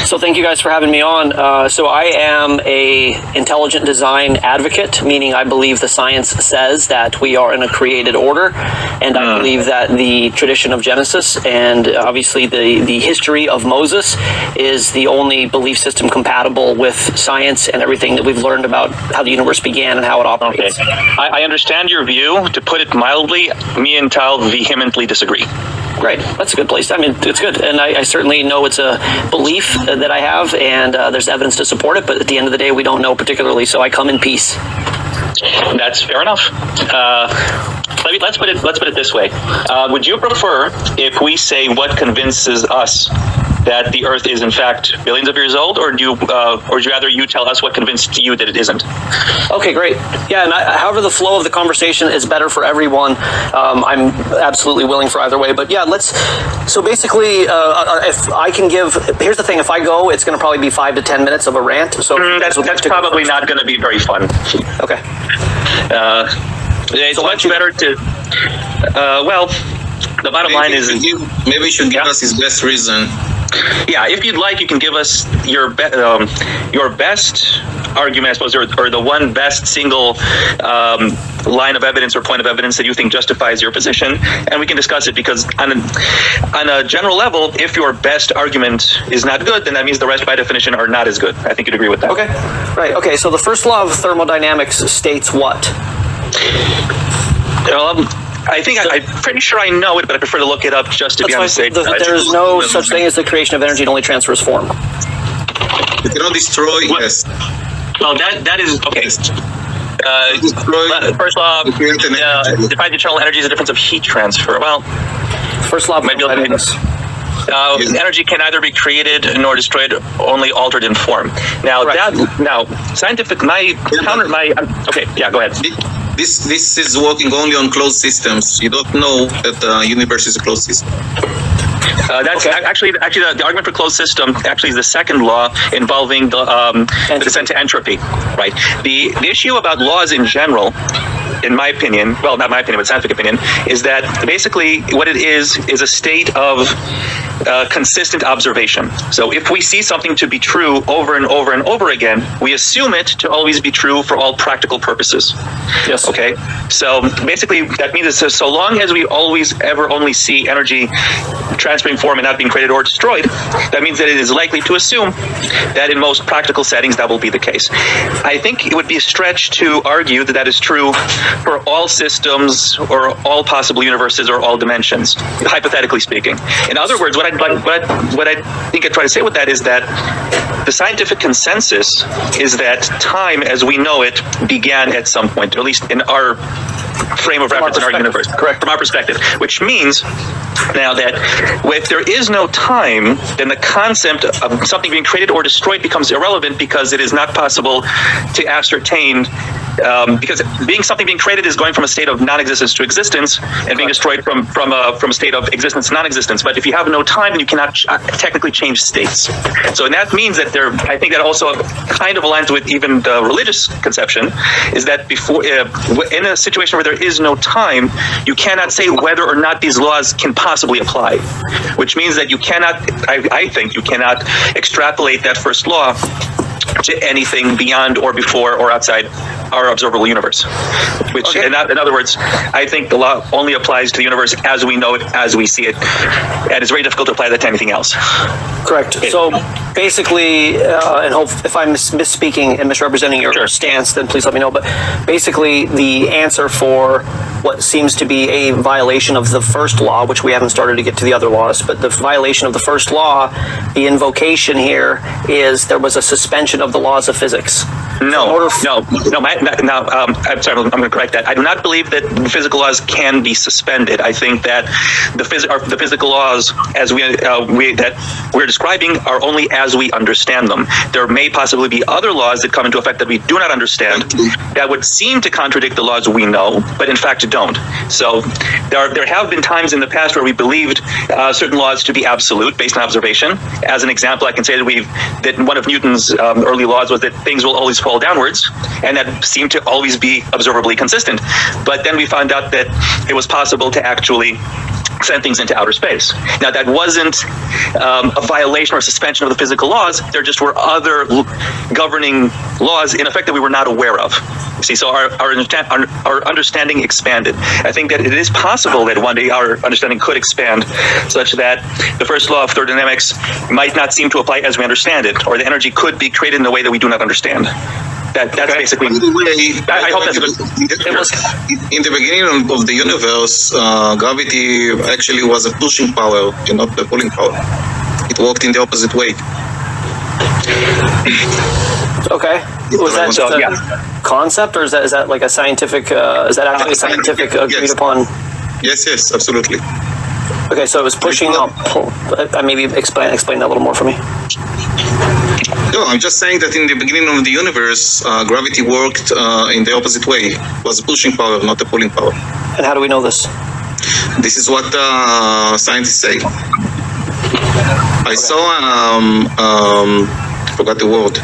So thank you guys for having me on. So I am a intelligent design advocate, meaning I believe the science says that we are in a created order, and I believe that the tradition of Genesis and obviously the history of Moses is the only belief system compatible with science and everything that we've learned about how the universe began and how it operates. Okay. I understand your view. To put it mildly, me and Tal vehemently disagree. Right. That's a good place. I mean, it's good. And I certainly know it's a belief that I have, and there's evidence to support it, but at the end of the day, we don't know particularly, so I come in peace. That's fair enough. Let's put it this way. Would you prefer if we say what convinces us that the Earth is in fact billions of years old, or would you rather you tell us what convinced you that it isn't? Okay, great. Yeah, and however the flow of the conversation is better for everyone, I'm absolutely willing for either way. But yeah, so basically, if I can here's the thing, if I go, it's going to probably be 5 to 10 minutes of a rant. So that's probably not going to be very fun. Okay. It's much better to, the bottom line is... Maybe you should give us his best reason. Yeah, if you'd like, you can give us your best argument, I suppose, or the one best single line of evidence or point of evidence that you think justifies your position, and we can discuss it, because on a general level, if your best argument is not good, then that means the rest by definition are not as good. I think you'd agree with that. Okay, right. Okay, so the first law of thermodynamics states what? I'm pretty sure I know it, but I prefer to look it up just to be on the safe side. There's no such thing as the creation of energy; it only transfers form. You cannot destroy. Yes. Well, that is okay. First law defines eternal energy as a difference of heat transfer. Well, first law of thermodynamics. Energy can neither be created nor destroyed, only altered in form. Now, scientific. Okay, yeah, go ahead. This is working only on closed systems. You don't know that the universe is a closed system. That's okay. actually the argument for closed system actually is the second law involving the descent to entropy. Right. The issue about laws in general, in my opinion, well, not my opinion, but scientific opinion, is that basically what it is a state of consistent observation. So if we see something to be true over and over and over again, we assume it to always be true for all practical purposes. Yes. Okay. So basically, that means that so long as we always ever only see energy transferring form and not being created or destroyed, that means that it is likely to assume that in most practical settings that will be the case. I think it would be a stretch to argue that that is true for all systems or all possible universes or all dimensions, hypothetically speaking. In other words, what I think I try to say with that is that the scientific consensus is that time as we know it began at some point, or at least in our frame of reference in our universe. Correct. From our perspective. Which means now that if there is no time, then the concept of something being created or destroyed becomes irrelevant, because it is not possible to ascertain, because something being created is going from a state of non-existence to existence, and being destroyed from a state of existence to non-existence. But if you have no time, then you cannot technically change states. So and that means that I think that also kind of aligns with even the religious conception, is that before in a situation where there is no time, you cannot say whether or not these laws can possibly apply, which means that you cannot, I think you cannot extrapolate that first law to anything beyond or before or outside our observable universe. Which, okay. in other words, I think the law only applies to the universe as we know it, as we see it, and it's very difficult to apply that to anything else. Correct. Okay. So basically, and if I'm misspeaking and misrepresenting your stance, then please let me know. But basically, the answer for what seems to be a violation of the first law, which we haven't started to get to the other laws, but the violation of the first law, the invocation here is there was a suspension of the laws of physics. I'm sorry, I'm going to correct that. I do not believe that physical laws can be suspended. I think that the physical laws, as that we're describing, are only as we understand them. There may possibly be other laws that come into effect that we do not understand that would seem to contradict the laws we know, but in fact don't. So there have been times in the past where we believed certain laws to be absolute based on observation. As an example, I can say that one of Newton's early laws was that things will always fall downwards, and that seemed to always be observably consistent. But then we found out that it was possible to actually send things into outer space. Now, that wasn't a violation or suspension of the physical laws. There just were other governing laws, in effect, that we were not aware of. See, so our understanding expanded. I think that it is possible that one day our understanding could expand such that the first law of thermodynamics might not seem to apply as we understand it, or the energy could be created in a way that we do not understand. That's basically. By the way, I hope that's good. In the beginning of the universe, gravity actually was a pushing power and not a pulling power. It worked in the opposite way. Okay. Was that just a concept, or is that like a scientific? Is that actually scientific agreed upon? Yes, absolutely. Okay, so it was pushing up. Maybe explain that a little more for me. No, I'm just saying that in the beginning of the universe, gravity worked in the opposite way. It was a pushing power, not a pulling power. And how do we know this? This is what scientists say. I saw, forgot the word.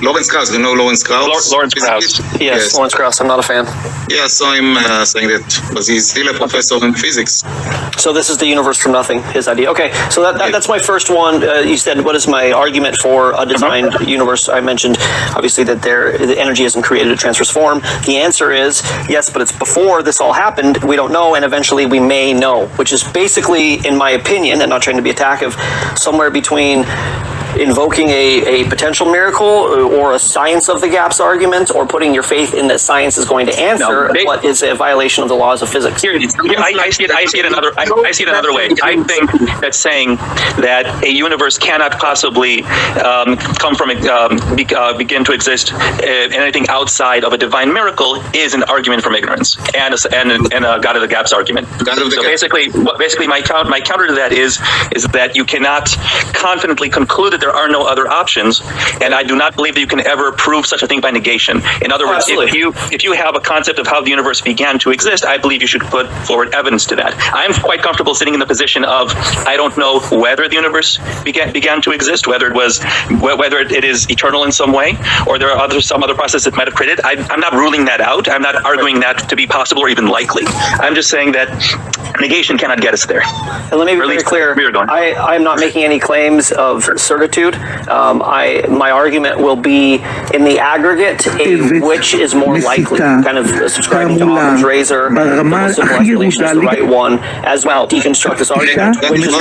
Lawrence Krauss, you know Lawrence Krauss? Lawrence Krauss. Yes, Lawrence Krauss, I'm not a fan. Yeah, I saw him saying that, but he's still a professor in physics. So this is the universe from nothing, his idea. Okay, so that's my first one. You said, what is my argument for a designed universe? I mentioned, obviously, that the energy isn't created, it transfers form. The answer is, yes, but it's before this all happened, we don't know, and eventually we may know, which is basically, in my opinion, and not trying to be attacktive, somewhere between invoking a potential miracle or a science of the gaps argument, or putting your faith in that science is going to answer what is a violation of the laws of physics. I see it another way. I think that saying that a universe cannot possibly come from begin to exist anything outside of a divine miracle is an argument from ignorance and a God of the gaps argument. So basically my counter to that is that you cannot confidently conclude that there are no other options, and I do not believe that you can ever prove such a thing by negation. In other words, if you have a concept of how the universe began to exist, I believe you should put forward evidence to that. I'm quite comfortable sitting in the position of I don't know whether the universe began to exist, whether it is eternal in some way, or there are some other process that might have created. I'm not ruling that out. I'm not arguing that to be possible or even likely. I'm just saying that negation cannot get us there. And let me be very clear. I'm not making any claims of certitude. My argument will be in the aggregate, which is more likely, kind of subscribing to Occam's razor, the most simple explanation is the right one, as well deconstruct this argument. Which is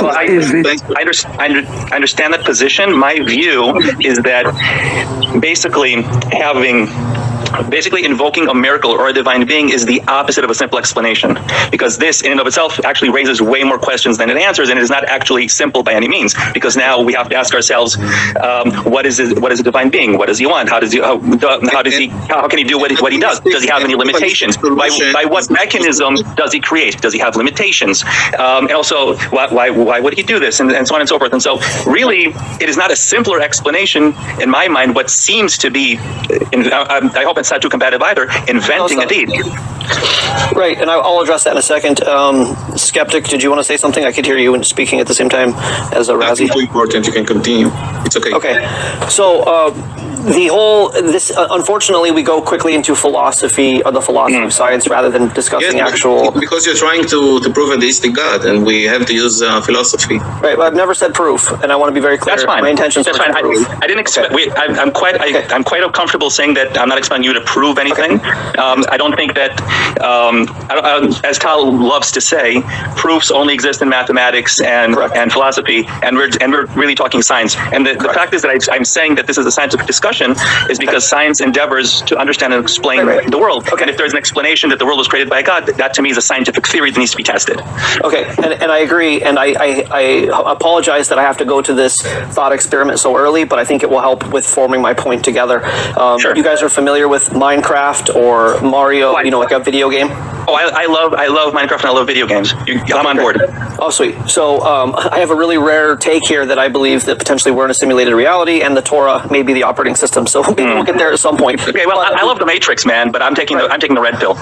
I understand that position. My view is that basically invoking a miracle or a divine being is the opposite of a simple explanation, because this in and of itself actually raises way more questions than it answers, and it is not actually simple by any means, because now we have to ask ourselves, what is a divine being? What does he want? How can he do what he does? Does he have any limitations? By what mechanism does he create? Does he have limitations? And also, why would he do this? And so on and so forth. And so really, it is not a simpler explanation in my mind. What seems to be, I hope it's not too combative either, inventing a deed. Right, and I'll address that in a second. Skeptic, did you want to say something? I could hear you speaking at the same time as a Razi. That's too important. You can continue. It's okay. Okay, so unfortunately, we go quickly into philosophy, or the philosophy of science, rather than discussing actual. Because you're trying to prove a deistic God, and we have to use philosophy. Right, but I've never said proof, and I want to be very clear. That's fine. My intentions. That's fine. I didn't expect. Okay. I'm quite comfortable saying that I'm not expecting you to prove anything. Okay. I don't think that, as Tal loves to say, proofs only exist in mathematics and philosophy, and we're really talking science. And the fact is that I'm saying that this is a scientific discussion is because science endeavors to understand and explain the world. Okay. And if there's an explanation that the world was created by God, that to me is a scientific theory that needs to be tested. Okay, and I agree, and I apologize that I have to go to this thought experiment so early, but I think it will help with forming my point together. Sure. You guys are familiar with Minecraft or Mario, like a video game? Oh, I love Minecraft and I love video games. I'm on board. Oh, sweet. So I have a really rare take here that I believe that potentially we're in a simulated reality, and the Torah may be the operating system. So maybe we'll get there at some point. Okay. Well, I love the Matrix, man, but I'm taking the red pill.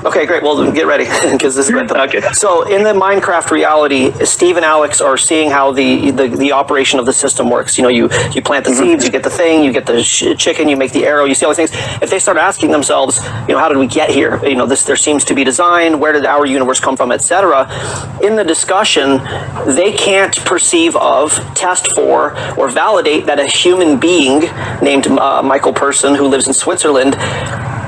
Okay, great. Well, get ready because this is Okay. So, in the Minecraft reality, Steve and Alex are seeing how the operation of the system works. You know, you plant the seeds, you get the thing, you get the chicken, you make the arrow, you see all these things. If they start asking themselves, you know, how did we get here? You know, there seems to be design. Where did our universe come from, etc. In the discussion, they can't perceive of, test for, or validate that a human being named Michael Person, who lives in Switzerland,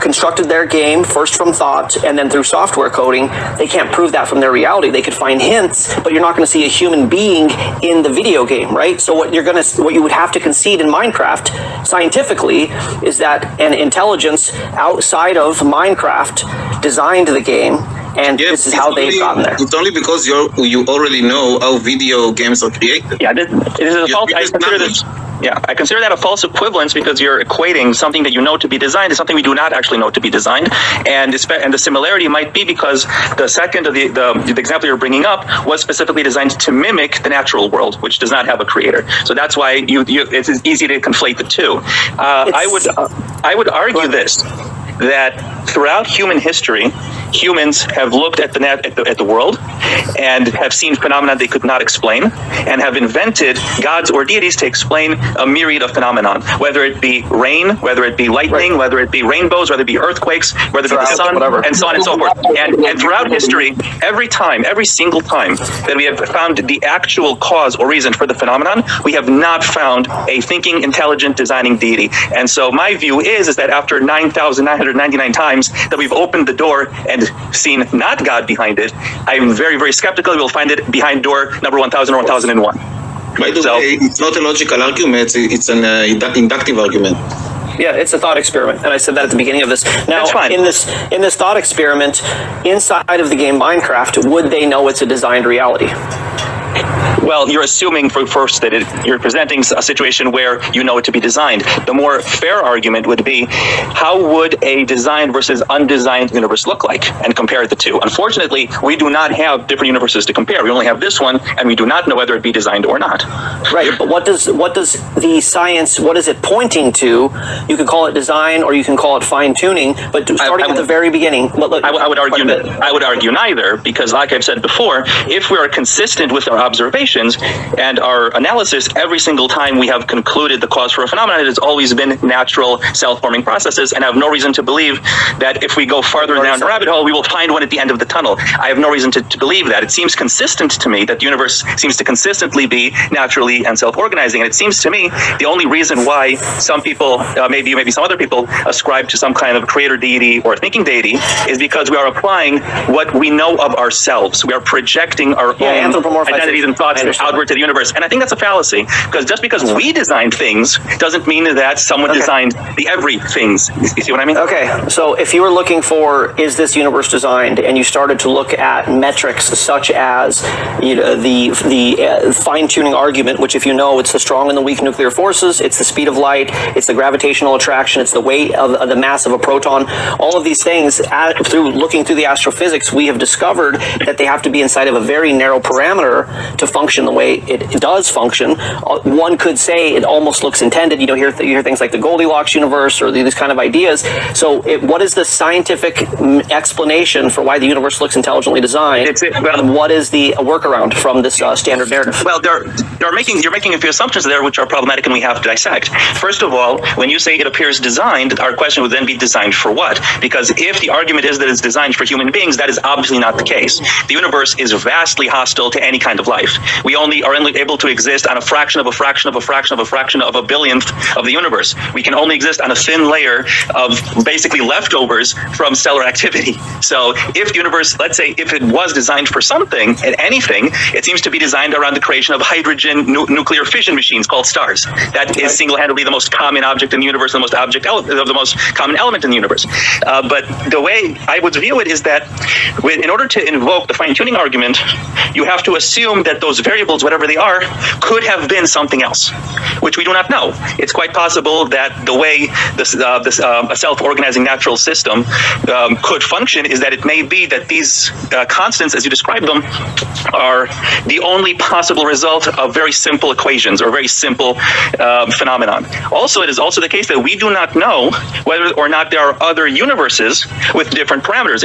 constructed their game first from thought and then through software coding. They can't prove that from their reality. They could find hints, but you're not going to see a human being in the video game, right? So what you would have to concede in Minecraft scientifically is that an intelligence outside of Minecraft designed the game, and this is how they've gotten there. It's only because you already know how video games are created. Yeah, it is a false. I consider that a false equivalence because you're equating something that you know to be designed to something we do not actually know to be designed, and the similarity might be because the second of the example you're bringing up was specifically designed to mimic the natural world, which does not have a creator. So that's why it's easy to conflate the two. I would argue this, that throughout human history, humans have looked at the world and have seen phenomena they could not explain, and have invented gods or deities to explain a myriad of phenomenon, whether it be rain, whether it be lightning, whether it be rainbows, whether it be earthquakes, whether it be the sun, and so on and so forth. And throughout history, every single time that we have found the actual cause or reason for the phenomenon, we have not found a thinking, intelligent, designing deity. And so my view is that after 9,999 times that we've opened the door and seen not God behind it, I'm very, very skeptical we'll find it behind door number 1000 or 1001. By the way, it's not a logical argument, it's an inductive argument. Yeah, it's a thought experiment, and I said that at the beginning of this. Now, in this thought experiment, inside of the game Minecraft, would they know it's a designed reality? Well, you're assuming first that you're presenting a situation where you know it to be designed. The more fair argument would be, how would a designed versus undesigned universe look like, and compare the two. Unfortunately, we do not have different universes to compare. We only have this one, and we do not know whether it be designed or not. Right, but what does the science, what is it pointing to? You can call it design, or you can call it fine-tuning, but starting at the very beginning. I would argue neither, because like I've said before, if we are consistent with our observations and our analysis, every single time we have concluded the cause for a phenomenon, it has always been natural self-forming processes, and I have no reason to believe that if we go farther down the rabbit hole, we will find one at the end of the tunnel. I have no reason to believe that. It seems consistent to me that the universe seems to consistently be naturally and self-organizing, and it seems to me the only reason why some people, maybe some other people, ascribe to some kind of creator deity or thinking deity is because we are applying what we know of ourselves. We are projecting our own identities and thoughts outward to the universe. And I think that's a fallacy, because just because we designed things doesn't mean that someone designed the everythings. You see what I mean? Okay, so if you were looking for, is this universe designed, and you started to look at metrics such as the fine-tuning argument, which if you know, it's the strong and the weak nuclear forces, it's the speed of light, it's the gravitational attraction, it's the weight of the mass of a proton, all of these things, through looking through the astrophysics, we have discovered that they have to be inside of a very narrow parameter to function the way it does function. One could say it almost looks intended. You hear things like the Goldilocks universe or these kind of ideas. So what is the scientific explanation for why the universe looks intelligently designed? And what is the workaround from this standard narrative? Well, you're making a few assumptions there which are problematic and we have to dissect. First of all, when you say it appears designed, our question would then be designed for what? Because if the argument is that it's designed for human beings, that is obviously not the case. The universe is vastly hostile to any kind of life. We only are able to exist on a fraction of a fraction of a fraction of a fraction of a billionth of the universe. We can only exist on a thin layer of basically leftovers from stellar activity. So if the universe, let's say, if it was designed for something, and anything, it seems to be designed around the creation of hydrogen nuclear fission machines called stars. That is single-handedly the most common object in the universe, the most common element in the universe. But the way I would view it is that in order to invoke the fine-tuning argument, you have to assume assume that those variables, whatever they are, could have been something else, which we do not know. It's quite possible that the way a self-organizing natural system could function is that it may be that these constants, as you describe them, are the only possible result of very simple equations or very simple phenomenon. Also, it is also the case that we do not know whether or not there are other universes with different parameters.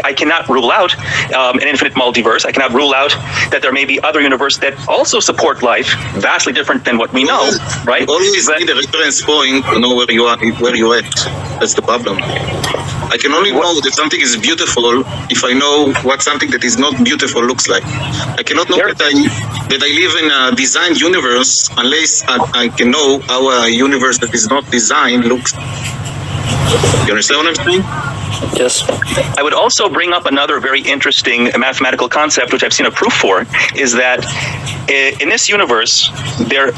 I cannot rule out an infinite multiverse. I cannot rule out that there may be other universes that also support life, vastly different than what we know, right? You always need a reference point to know where you're at. That's the problem. I can only know that something is beautiful if I know what something that is not beautiful looks like. I cannot know that I live in a designed universe unless I can know how a universe that is not designed looks. You understand what I'm saying? Yes. I would also bring up another very interesting mathematical concept, which I've seen a proof for, is that in this universe, there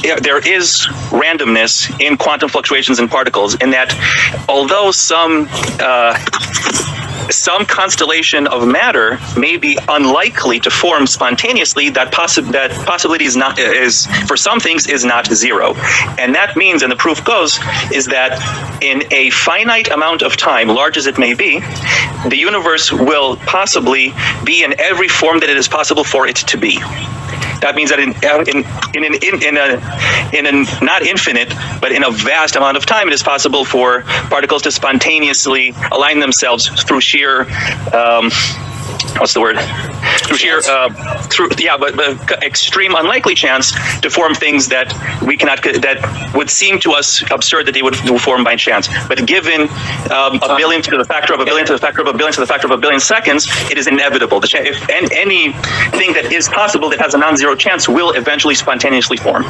is randomness in quantum fluctuations in particles, in that although some constellation of matter may be unlikely to form spontaneously, that possibility is for some things is not zero. And that means, and the proof goes, is that in a finite amount of time, large as it may be, the universe will possibly be in every form that it is possible for it to be. That means that in a not infinite, but in a vast amount of time, it is possible for particles to spontaneously align themselves through sheer extreme unlikely chance to form things that that would seem to us absurd that they would form by chance. But given a billion to the factor of a billion to the factor of a billion to the factor of a billion seconds, it is inevitable. If anything that is possible that has a non-zero chance will eventually spontaneously form.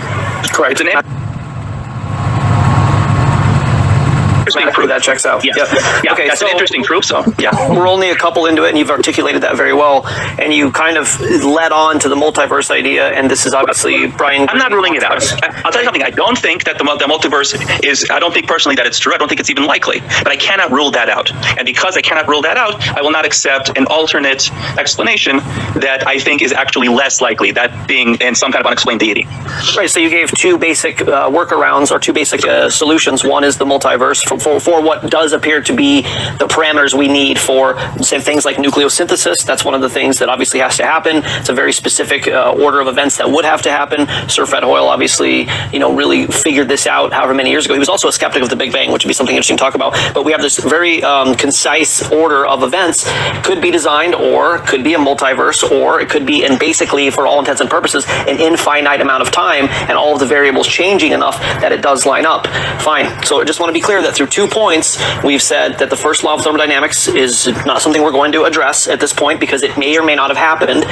Correct. Proof. That checks out. Yeah. Okay, that's an interesting proof. So we're only a couple into it, and you've articulated that very well. And you kind of led on to the multiverse idea, and this is obviously Brian. I'm not ruling it out. I'll tell you something. I don't think that the multiverse is. I don't think personally that it's true. I don't think it's even likely. But I cannot rule that out. And because I cannot rule that out, I will not accept an alternate explanation that I think is actually less likely. That being in some kind of unexplained deity. Right. So you gave two basic workarounds or two basic solutions. One is the multiverse for what does appear to be the parameters we need for, say, things like nucleosynthesis. That's one of the things that obviously has to happen. It's a very specific order of events that would have to happen. Sir Fred Hoyle obviously, really figured this out however many years ago. He was also a skeptic of the Big Bang, which would be something interesting to talk about. But we have this very concise order of events. Could be designed, or could be a multiverse, or it could be, and basically, for all intents and purposes, an infinite amount of time, and all of the variables changing enough that it does line up. Fine. So I just want to be clear that through 2 points, we've said that the first law of thermodynamics is not something we're going to address at this point because it may or may not have happened,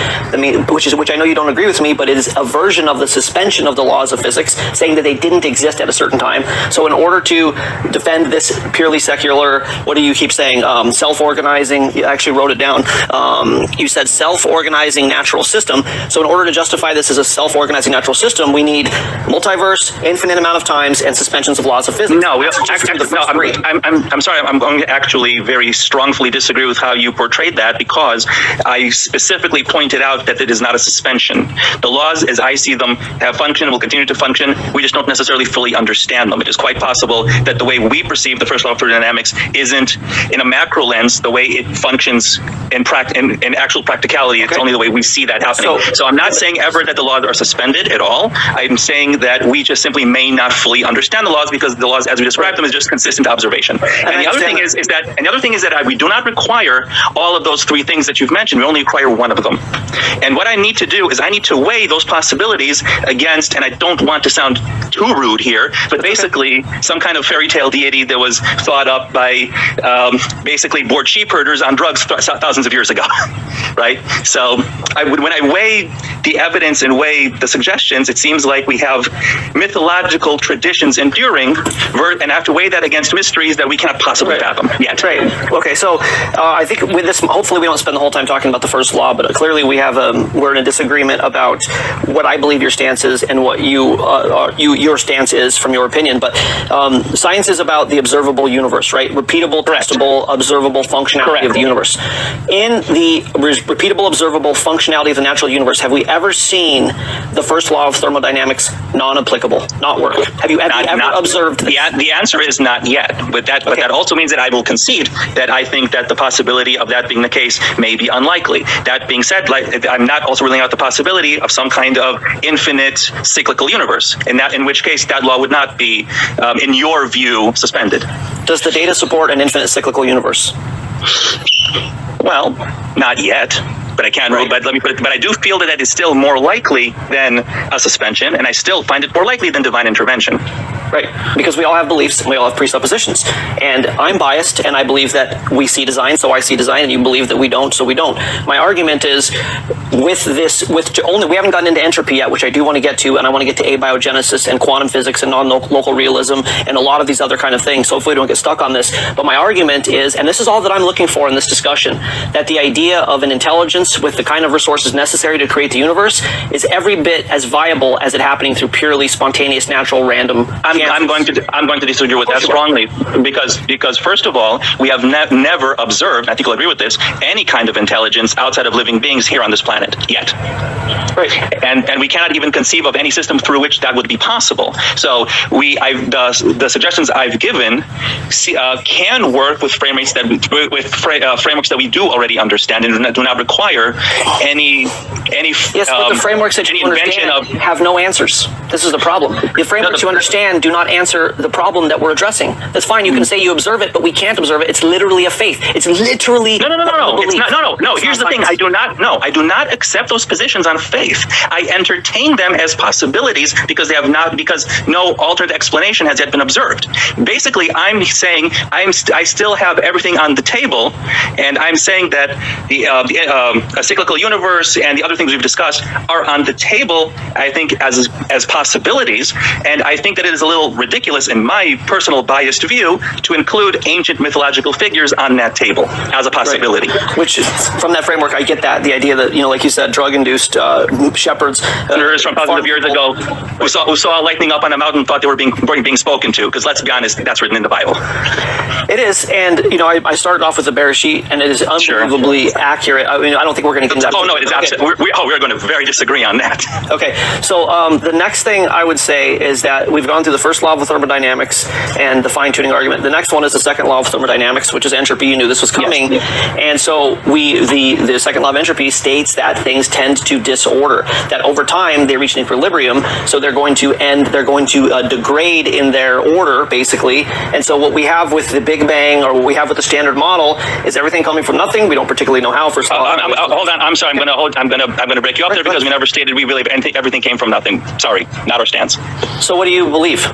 which I know you don't agree with me, but it is a version of the suspension of the laws of physics, saying that they didn't exist at a certain time. So in order to defend this purely secular, what do you keep saying, self-organizing, you actually wrote it down, you said self-organizing natural system. So in order to justify this as a self-organizing natural system, we need multiverse, infinite amount of times, and suspensions of laws of physics. No, I'm sorry. I'm going to actually very strongly disagree with how you portrayed that, because I specifically pointed out that it is not a suspension. The laws, as I see them, have functioned and will continue to function. We just don't necessarily fully understand them. It is quite possible that the way we perceive the first law of thermodynamics isn't, in a macro lens, the way it functions in actual practicality. It's only the way we see that happening. So I'm not saying ever that the laws are suspended at all. I'm saying that we just simply may not fully understand the laws, because the laws, as we describe them, is just consistent observation. And the other thing is that we do not require all of those three things that you've mentioned. We only require one of them. And what I need to do is I need to weigh those possibilities against, and I don't want to sound too rude here, but basically some kind of fairy tale deity that was thought up by basically bored sheep herders on drugs thousands of years ago, right? So when I weigh the evidence and weigh the suggestions, it seems like we have mythological traditions enduring and I have to weigh that against mysteries that we cannot possibly fathom yet. Right. Okay. So I think with this, hopefully, we don't spend the whole time talking about the first law, but clearly we're in a disagreement about what I believe your stance is and what your stance is from your opinion. But science is about the observable universe, right? Repeatable, testable, observable functionality of the universe. In the repeatable, observable functionality of the natural universe, have we ever seen the first law of thermodynamics non-applicable, not work? Have you ever observed this? The answer is not yet. But that also means that I will concede that I think that the possibility of that being the case may be unlikely. That being said, I'm not also ruling out the possibility of some kind of infinite cyclical universe, in which case that law would not be, in your view, suspended. Does the data support an infinite cyclical universe? Well, not yet. But I can't. Right. But let me put it. But I do feel that is still more likely than a suspension, and I still find it more likely than divine intervention. Right, because we all have beliefs and we all have presuppositions. And I'm biased, and I believe that we see design, so I see design, and you believe that we don't, so we don't. My argument is, we haven't gotten into entropy yet, which I do want to get to, and I want to get to abiogenesis and quantum physics and non-local realism and a lot of these other kind of things. So hopefully we don't get stuck on this. But my argument is, and this is all that I'm looking for in this discussion, that the idea of an intelligence with the kind of resources necessary to create the universe is every bit as viable as it happening through purely spontaneous, natural, random. I'm going to disagree with that strongly because first of all, we have never observed, I think you'll agree with this, any kind of intelligence outside of living beings here on this planet yet. Right. And we cannot even conceive of any system through which that would be possible. So the suggestions I've given can work with frameworks that we do already understand and do not require any yes, but the frameworks that you understand have no answers. This is the problem. The frameworks you understand do not answer the problem that we're addressing. That's fine. You can say you observe it, but we can't observe it. It's literally a faith. It's literally no. It's not. No. Here's the thing. I do not accept those positions on faith. I entertain them as possibilities because no alternate explanation has yet been observed. Basically, I'm saying I still have everything on the table, and I'm saying that a cyclical universe and the other things we've discussed are on the table. I think as possibilities, and I think that it is a little ridiculous in my personal biased view to include ancient mythological figures on that table as a possibility. Right. Which, from that framework, I get that, the idea that, like you said, drug-induced shepherds. From thousands of years ago who saw lightning up on a mountain thought they were being spoken to, because let's be honest, that's written in the Bible. It is, and I started off with the Bereshit, and it is unbelievably accurate. I don't think we're going to get into that. Oh, no, it is absolutely. We're going to very disagree on that. Okay, so the next thing I would say is that we've gone through the first law of thermodynamics and the fine-tuning argument. The next one is the second law of thermodynamics, which is entropy. You knew this was coming. Yes. And so the second law of entropy states that things tend to disorder, that over time they reach an equilibrium, so they're going to degrade in their order, basically. And so what we have with the Big Bang, or what we have with the Standard Model, is everything coming from nothing. We don't particularly know how. First of all, hold on. I'm sorry. I'm going to break you up there because we never stated we believe everything came from nothing. Sorry, not our stance. So what do you believe?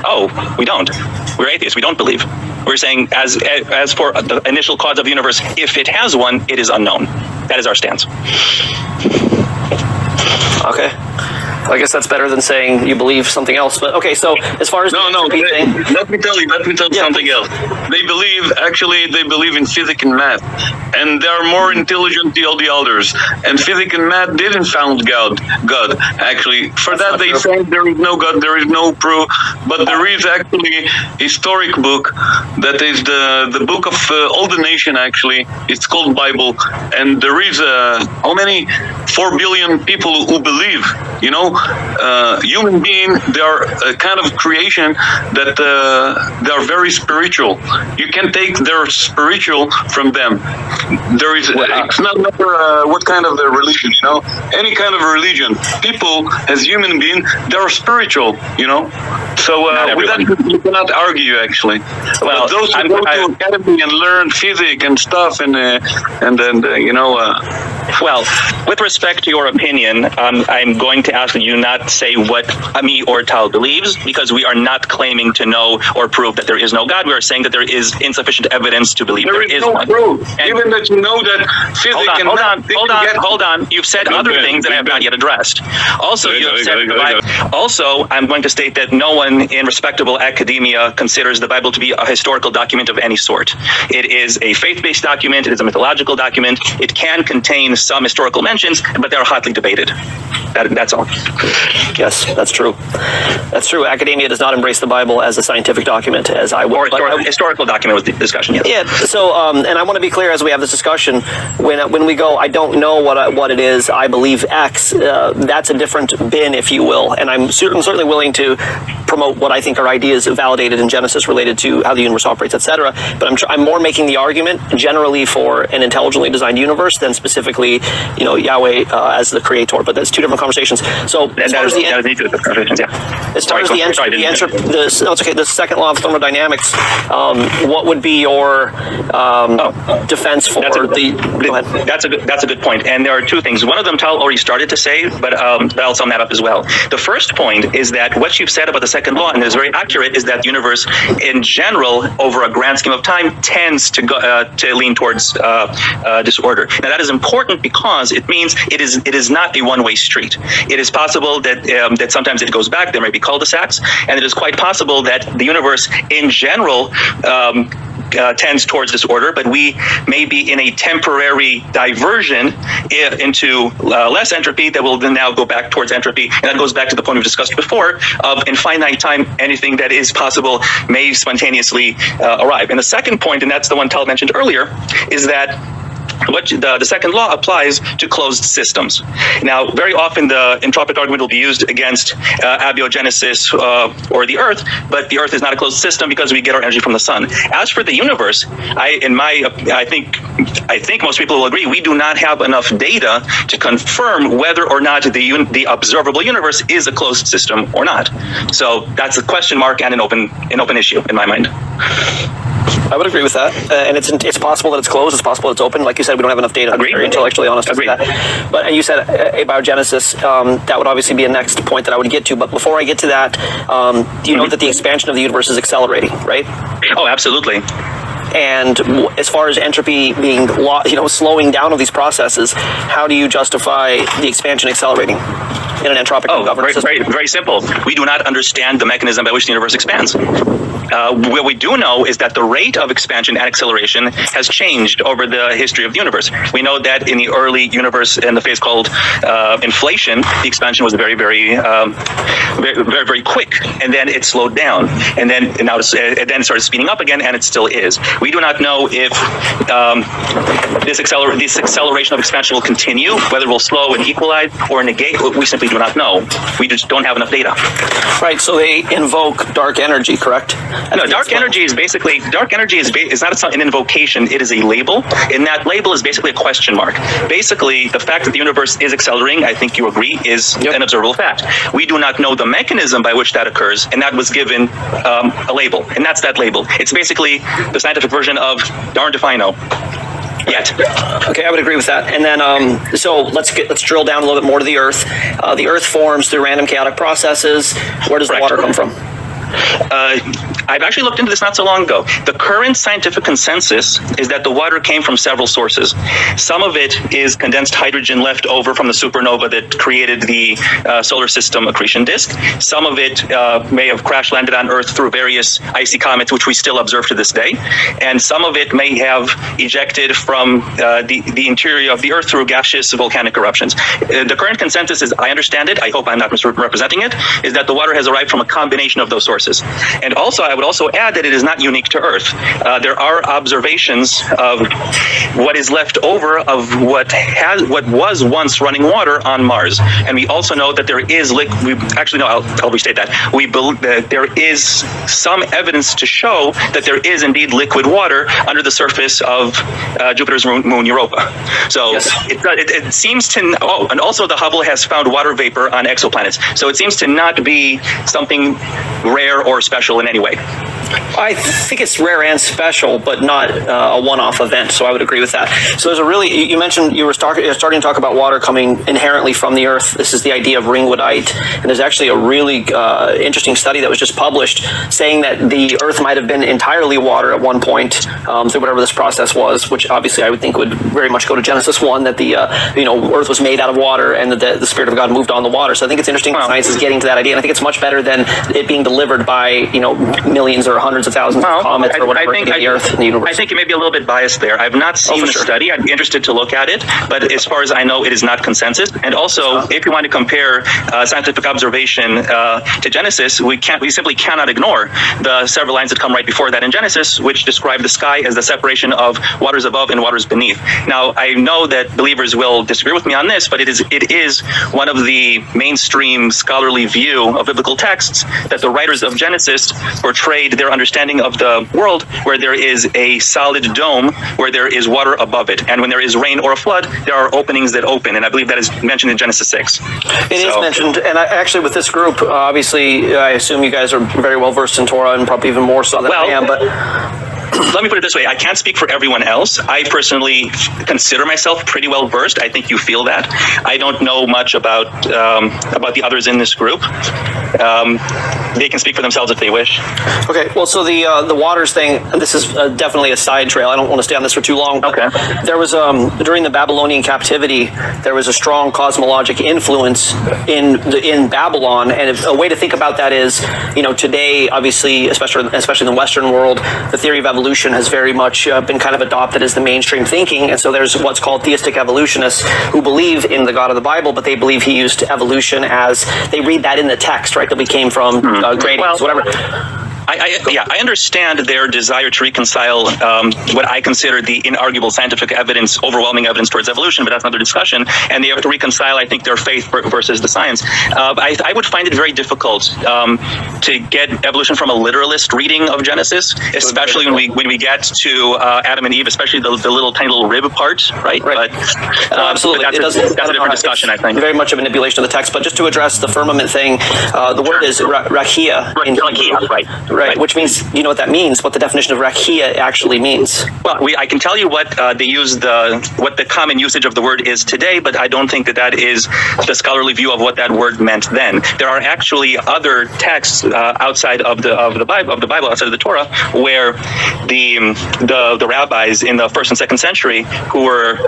Oh, we don't. We're atheists. We don't believe. We're saying as for the initial cause of the universe, if it has one, it is unknown. That is our stance. Okay. I guess that's better than saying you believe something else. But okay, so as far as let me tell you something else. They believe in physics and math, and they are more intelligent than all the others. And physics and math didn't found God. Actually, for that they say there is no God, there is no proof. But there is actually historic book that is the book of all the nation. Actually, it's called Bible, and there is how many 4 billion people who believe. Human being, they are a kind of creation that they are very spiritual. You can take their spiritual from them. There is, it's not matter what kind of the religion, any kind of religion. People, as human beings, they are spiritual, So with that, you cannot argue, actually. Well, but those who go to academy and learn physics and stuff, Well, with respect to your opinion, I'm going to ask that you not say what me or Tal believes, because we are not claiming to know or prove that there is no God. We are saying that there is insufficient evidence to believe there is no one. Proof. Even that you know that physics and Hold on. You've said other things that I have not yet addressed. Also, I'm going to state that no one in respectable academia considers the Bible to be a historical document of any sort. It is a faith-based document. It is a mythological document. It can contain some historical mentions, but they're hotly debated. That's all. Yes, that's true. That's true. Academia does not embrace the Bible as a scientific document, as I would. Or historical document with the discussion, yes. Yeah, so, and I want to be clear as we have this discussion, when we go, I don't know what it is, I believe X, that's a different bin, if you will, and I'm certainly willing to promote what I think are ideas validated in Genesis related to how the universe operates, etc. But I'm more making the argument generally for an intelligently designed universe than specifically, Yahweh as the creator. But that's two different conversations. So as far as the second law of thermodynamics, what would be your defense for the? Go ahead. That's a good point. And there are two things. One of them Tal already started to say, but I'll sum that up as well. The first point is that what you've said about the second law, and is very accurate, is that the universe in general, over a grand scheme of time, tends to go to lean towards disorder. Now that is important because it means it is not a one-way street. It is possible that sometimes it goes back. There may be cul-de-sacs, and it is quite possible that the universe in general tends towards disorder, but we may be in a temporary diversion into less entropy that will then now go back towards entropy, and that goes back to the point we've discussed before of in finite time, anything that is possible may spontaneously arrive. And the second point, and that's the one Tal mentioned earlier, is that the second law applies to closed systems. Now, very often the entropic argument will be used against abiogenesis or the Earth, but the Earth is not a closed system because we get our energy from the sun. As for the universe, I think most people will agree we do not have enough data to confirm whether or not the observable universe is a closed system or not. So that's a question mark and an open issue in my mind. I would agree with that, and it's possible that it's closed. It's possible it's open. Like you said, we don't have enough data. Agreed. Very intellectually honest with that. But and you said abiogenesis. That would obviously be a next point that I would get to. But before I get to that, do you know that the expansion of the universe is accelerating? Right? Oh, absolutely. And as far as entropy being, slowing down of these processes, how do you justify the expansion accelerating in an entropic governance system? Very simple. We do not understand the mechanism by which the universe expands. What we do know is that the rate of expansion and acceleration has changed over the history of the universe. We know that in the early universe, in the phase called inflation, the expansion was very, very, very, very quick, and then it slowed down, and then it then started speeding up again, and it still is. We do not know if this acceleration of expansion will continue, whether it will slow and equalize or negate. We simply do not know. We just don't have enough data. Right. So they invoke dark energy, correct? No, dark energy is not an invocation. It is a label, and that label is basically a question mark. Basically, the fact that the universe is accelerating, I think you agree, is an observable fact. We do not know the mechanism by which that occurs, and that was given a label, and that's that label. It's basically the scientific version of darned if I know. Yet. Okay, I would agree with that. And then, so let's drill down a little bit more to the Earth. The Earth forms through random chaotic processes. Where does the water come from? I've actually looked into this not so long ago. The current scientific consensus is that the water came from several sources. Some of it is condensed hydrogen left over from the supernova that created the solar system accretion disk. Some of it may have crash landed on Earth through various icy comets, which we still observe to this day. And some of it may have ejected from the interior of the Earth through gaseous volcanic eruptions. The current consensus, as I understand it, I hope I'm not misrepresenting it, is that the water has arrived from a combination of those sources. And also, I would also add that it is not unique to Earth. There are observations of what is left over of what was once running water on Mars. And we also know that there is I'll restate that. We believe that there is some evidence to show that there is indeed liquid water under the surface of Jupiter's moon Europa. So yes. It seems to, and also the Hubble has found water vapor on exoplanets. So it seems to not be something rare or special in any way. I think it's rare and special, but not a one-off event. So I would agree with that. So there's a really, you mentioned you were starting to talk about water coming inherently from the earth. This is the idea of ringwoodite, and there's actually a really interesting study that was just published saying that the earth might have been entirely water at one point through whatever this process was, which obviously I would think would very much go to Genesis 1, that the earth was made out of water and that the Spirit of God moved on the water. So I think it's interesting that science is getting to that idea, and I think it's much better than it being delivered by millions or hundreds of thousands of comets or whatever in the earth and the universe. I think you may be a little bit biased there. I've not seen the study. I'd be interested to look at it, but as far as I know, it is not consensus. And also, if you want to compare scientific observation to Genesis, we simply cannot ignore the several lines that come right before that in Genesis, which describe the sky as the separation of waters above and waters beneath. Now, I know that believers will disagree with me on this, but it is one of the mainstream scholarly view of biblical texts that the writers of Genesis portrayed their understanding of the world where there is a solid dome where there is water above it, and when there is rain or a flood, there are openings that open, and I believe that is mentioned in Genesis 6. It is mentioned, and actually with this group, obviously, I assume you guys are very well versed in Torah, and probably even more so than I am, but let me put it this way. I can't speak for everyone else. I personally consider myself pretty well versed. I think you feel that. I don't know much about the others in this group. They can speak for themselves if they wish. Okay, well, so the waters thing, this is definitely a side trail. I don't want to stay on this for too long. Okay. There was, during the Babylonian captivity, there was a strong cosmologic influence in Babylon, and a way to think about that is, today, obviously, especially in the Western world, the theory of evolution has very much been kind of adopted as the mainstream thinking, and so there's what's called theistic evolutionists who believe in the God of the Bible, but they believe he used evolution as, they read that in the text, right, that we came from gradients, whatever. I understand their desire to reconcile what I consider the inarguable scientific evidence, overwhelming evidence towards evolution, but that's another discussion. And they have to reconcile, I think, their faith versus the science. I would find it very difficult to get evolution from a literalist reading of Genesis, especially when we get to Adam and Eve, especially the little tiny little rib part, right? But, absolutely. But that's a different discussion, I think. Very much a manipulation of the text. But just to address the firmament thing, the word is rakia. Right. Right, which means, you know what that means, what the definition of rakia actually means. Well, I can tell you what they use what the common usage of the word is today, but I don't think that is the scholarly view of what that word meant then. There are actually other texts outside of the Bible, outside of the Torah, where the rabbis in the 1st and 2nd century who were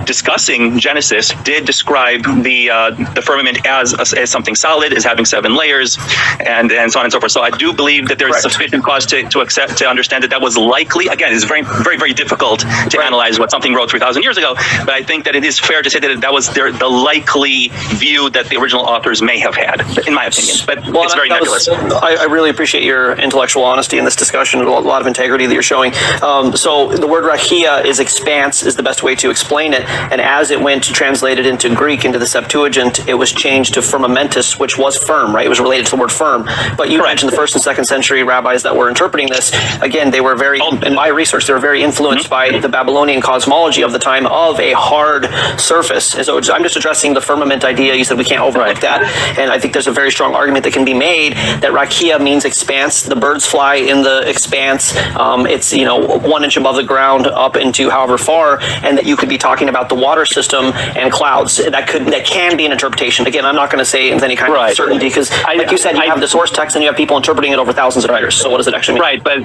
discussing Genesis did describe the firmament as something solid, as having 7 layers, and so on and so forth. So I do believe that there's sufficient cause to understand that was likely. Again, it's very, very, very difficult to analyze what something wrote 3,000 years ago, but I think that it is fair to say that was the likely view that the original authors may have had, in my opinion. But it's very nebulous. I really appreciate your intellectual honesty in this discussion, a lot of integrity that you're showing. So the word rakia is expanse, is the best way to explain it, and as it went translated into Greek, into the Septuagint, it was changed to firmamentus, which was firm, right? It was related to the word firm. But you mentioned the 1st and 2nd century rabbis that were interpreting this. Again, they were very, in my research, they were very influenced by the Babylonian cosmology of the time of a hard surface. And so I'm just addressing the firmament idea. You said we can't overlook that. And I think there's a very strong argument that can be made that rakia means expanse. The birds fly in the expanse. It's, 1 inch above the ground up into however far, and that you could be talking about the water system and clouds. That can be an interpretation. Again, I'm not going to say with any kind of certainty, because like you said, you have the source text and you have people interpreting it over thousands of years. So what does it actually mean? Right, but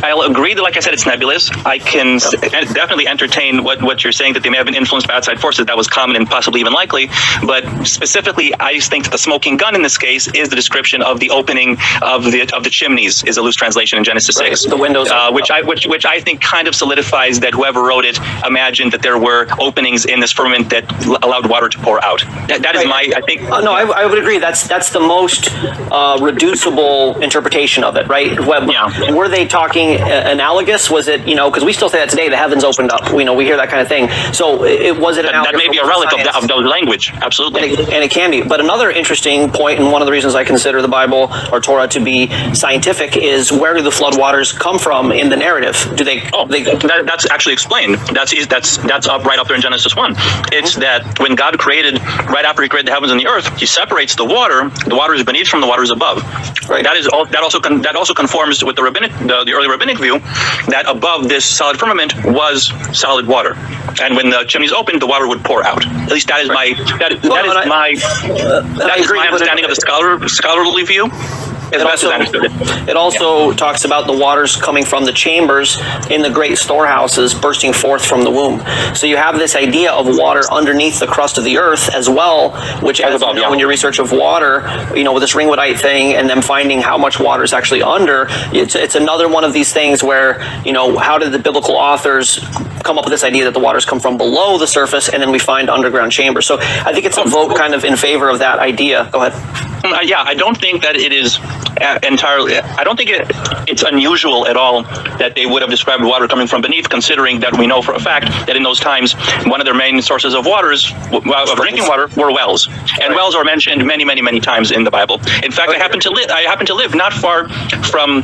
I'll agree that, like I said, it's nebulous. I can definitely entertain what you're saying, that they may have been influenced by outside forces. That was common and possibly even likely. But specifically, I think that the smoking gun in this case is the description of the opening of the chimneys, is a loose translation in Genesis 6. The windows, which I think kind of solidifies that whoever wrote it imagined that there were openings in this firmament that allowed water to pour out. That is I think. No, I would agree. That's the most reducible interpretation of it, right? Were they talking analogous? Was it, because we still say that today, the heavens opened up. We hear that kind of thing. So was it analogous? That may be a relic of those language, absolutely. And it can be. But another interesting point, and one of the reasons I consider the Bible or Torah to be scientific, is where do the flood waters come from in the narrative? Do they? That's actually explained. That's up right up there in Genesis 1. It's that when God created, right after he created the heavens and the earth, he separates the waters beneath from the waters above. Right. That also that also conforms with the early rabbinic view that above this solid firmament was solid water, and when the chimneys opened, the water would pour out. At least that is my understanding of the scholarly view. It also talks about the waters coming from the chambers in the great storehouses bursting forth from the womb. So you have this idea of water underneath the crust of the earth as well, which as you know, in your research of water, you know, with this ringwoodite thing and them finding how much water is actually under, it's another one of these things where, you know, how did the biblical authors come up with this idea that the waters come from below the surface and then we find underground chambers? So I think it's a vote kind of in favor of that idea. Go ahead. Yeah, I don't think that it is entirely. I don't think it's unusual at all that they would have described water coming from beneath, considering that we know for a fact that in those times one of their main sources of of drinking water were wells, and wells are mentioned many times in the Bible. In fact, I happen to live not far from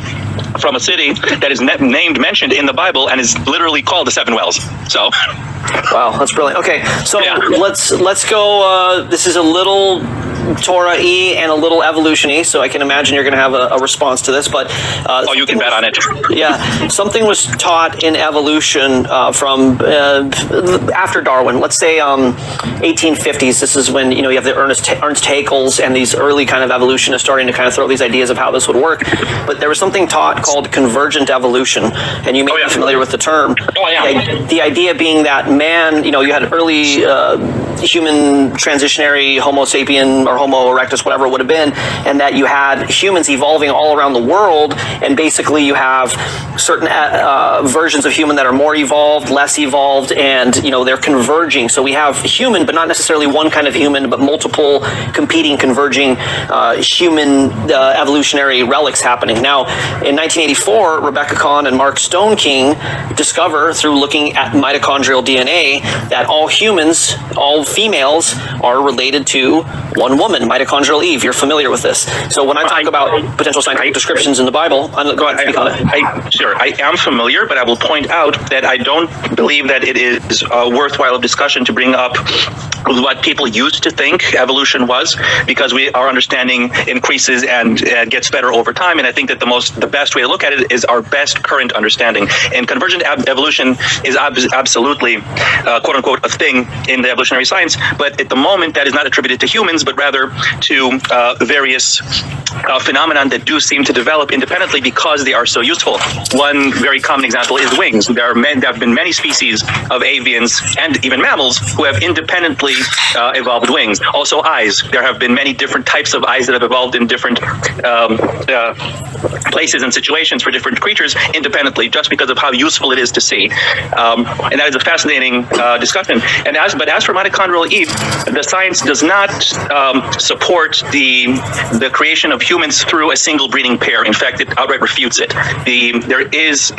a city that is mentioned in the Bible and is literally called the Seven Wells. So. Wow, that's brilliant. Okay, so let's go. This is a little Torah-y and a little evolution-y, so I can imagine you're going to have a response to this. But you can bet on it. Yeah, something was taught in evolution from after Darwin. Let's say 1850s. This is when you have the Ernst Haeckel's and these early kind of evolutionists starting to kind of throw these ideas of how this would work. But there was something taught called convergent evolution, and you may be familiar with the term. The idea being that man, you had early human transitionary Homo sapien or Homo erectus, whatever it would have been, and that you had humans evolving all around the world, and basically you have certain versions of human that are more evolved, less evolved, and they're converging. So we have human, but not necessarily one kind of human, but multiple competing, converging human evolutionary relics happening. Now, in 1984, Rebecca Kahn and Mark Stoneking discover through looking at mitochondrial DNA that all humans, all females, are related to one woman, mitochondrial Eve. You're familiar with this. So when I talk about potential scientific descriptions in the Bible, go ahead and speak on it. Sure, I am familiar, but I will point out that I don't believe that it is worthwhile of discussion to bring up what people used to think evolution was, because our understanding increases and gets better over time. And I think that the best way to look at it is our best current understanding. And convergent evolution is absolutely, quote unquote, a thing in the evolutionary science. But at the moment, that is not attributed to humans, but rather to various phenomenon that do seem to develop independently because they are so useful. One very common example is wings. There have been many species of avians and even mammals who have independently evolved wings. Also eyes. There have been many different types of eyes that have evolved in different places and situations for different creatures independently, just because of how useful it is to see. And that is a fascinating discussion. But as for mitochondrial Eve, the science does not support the creation of humans through a single breeding pair. In fact, it outright refutes it. There is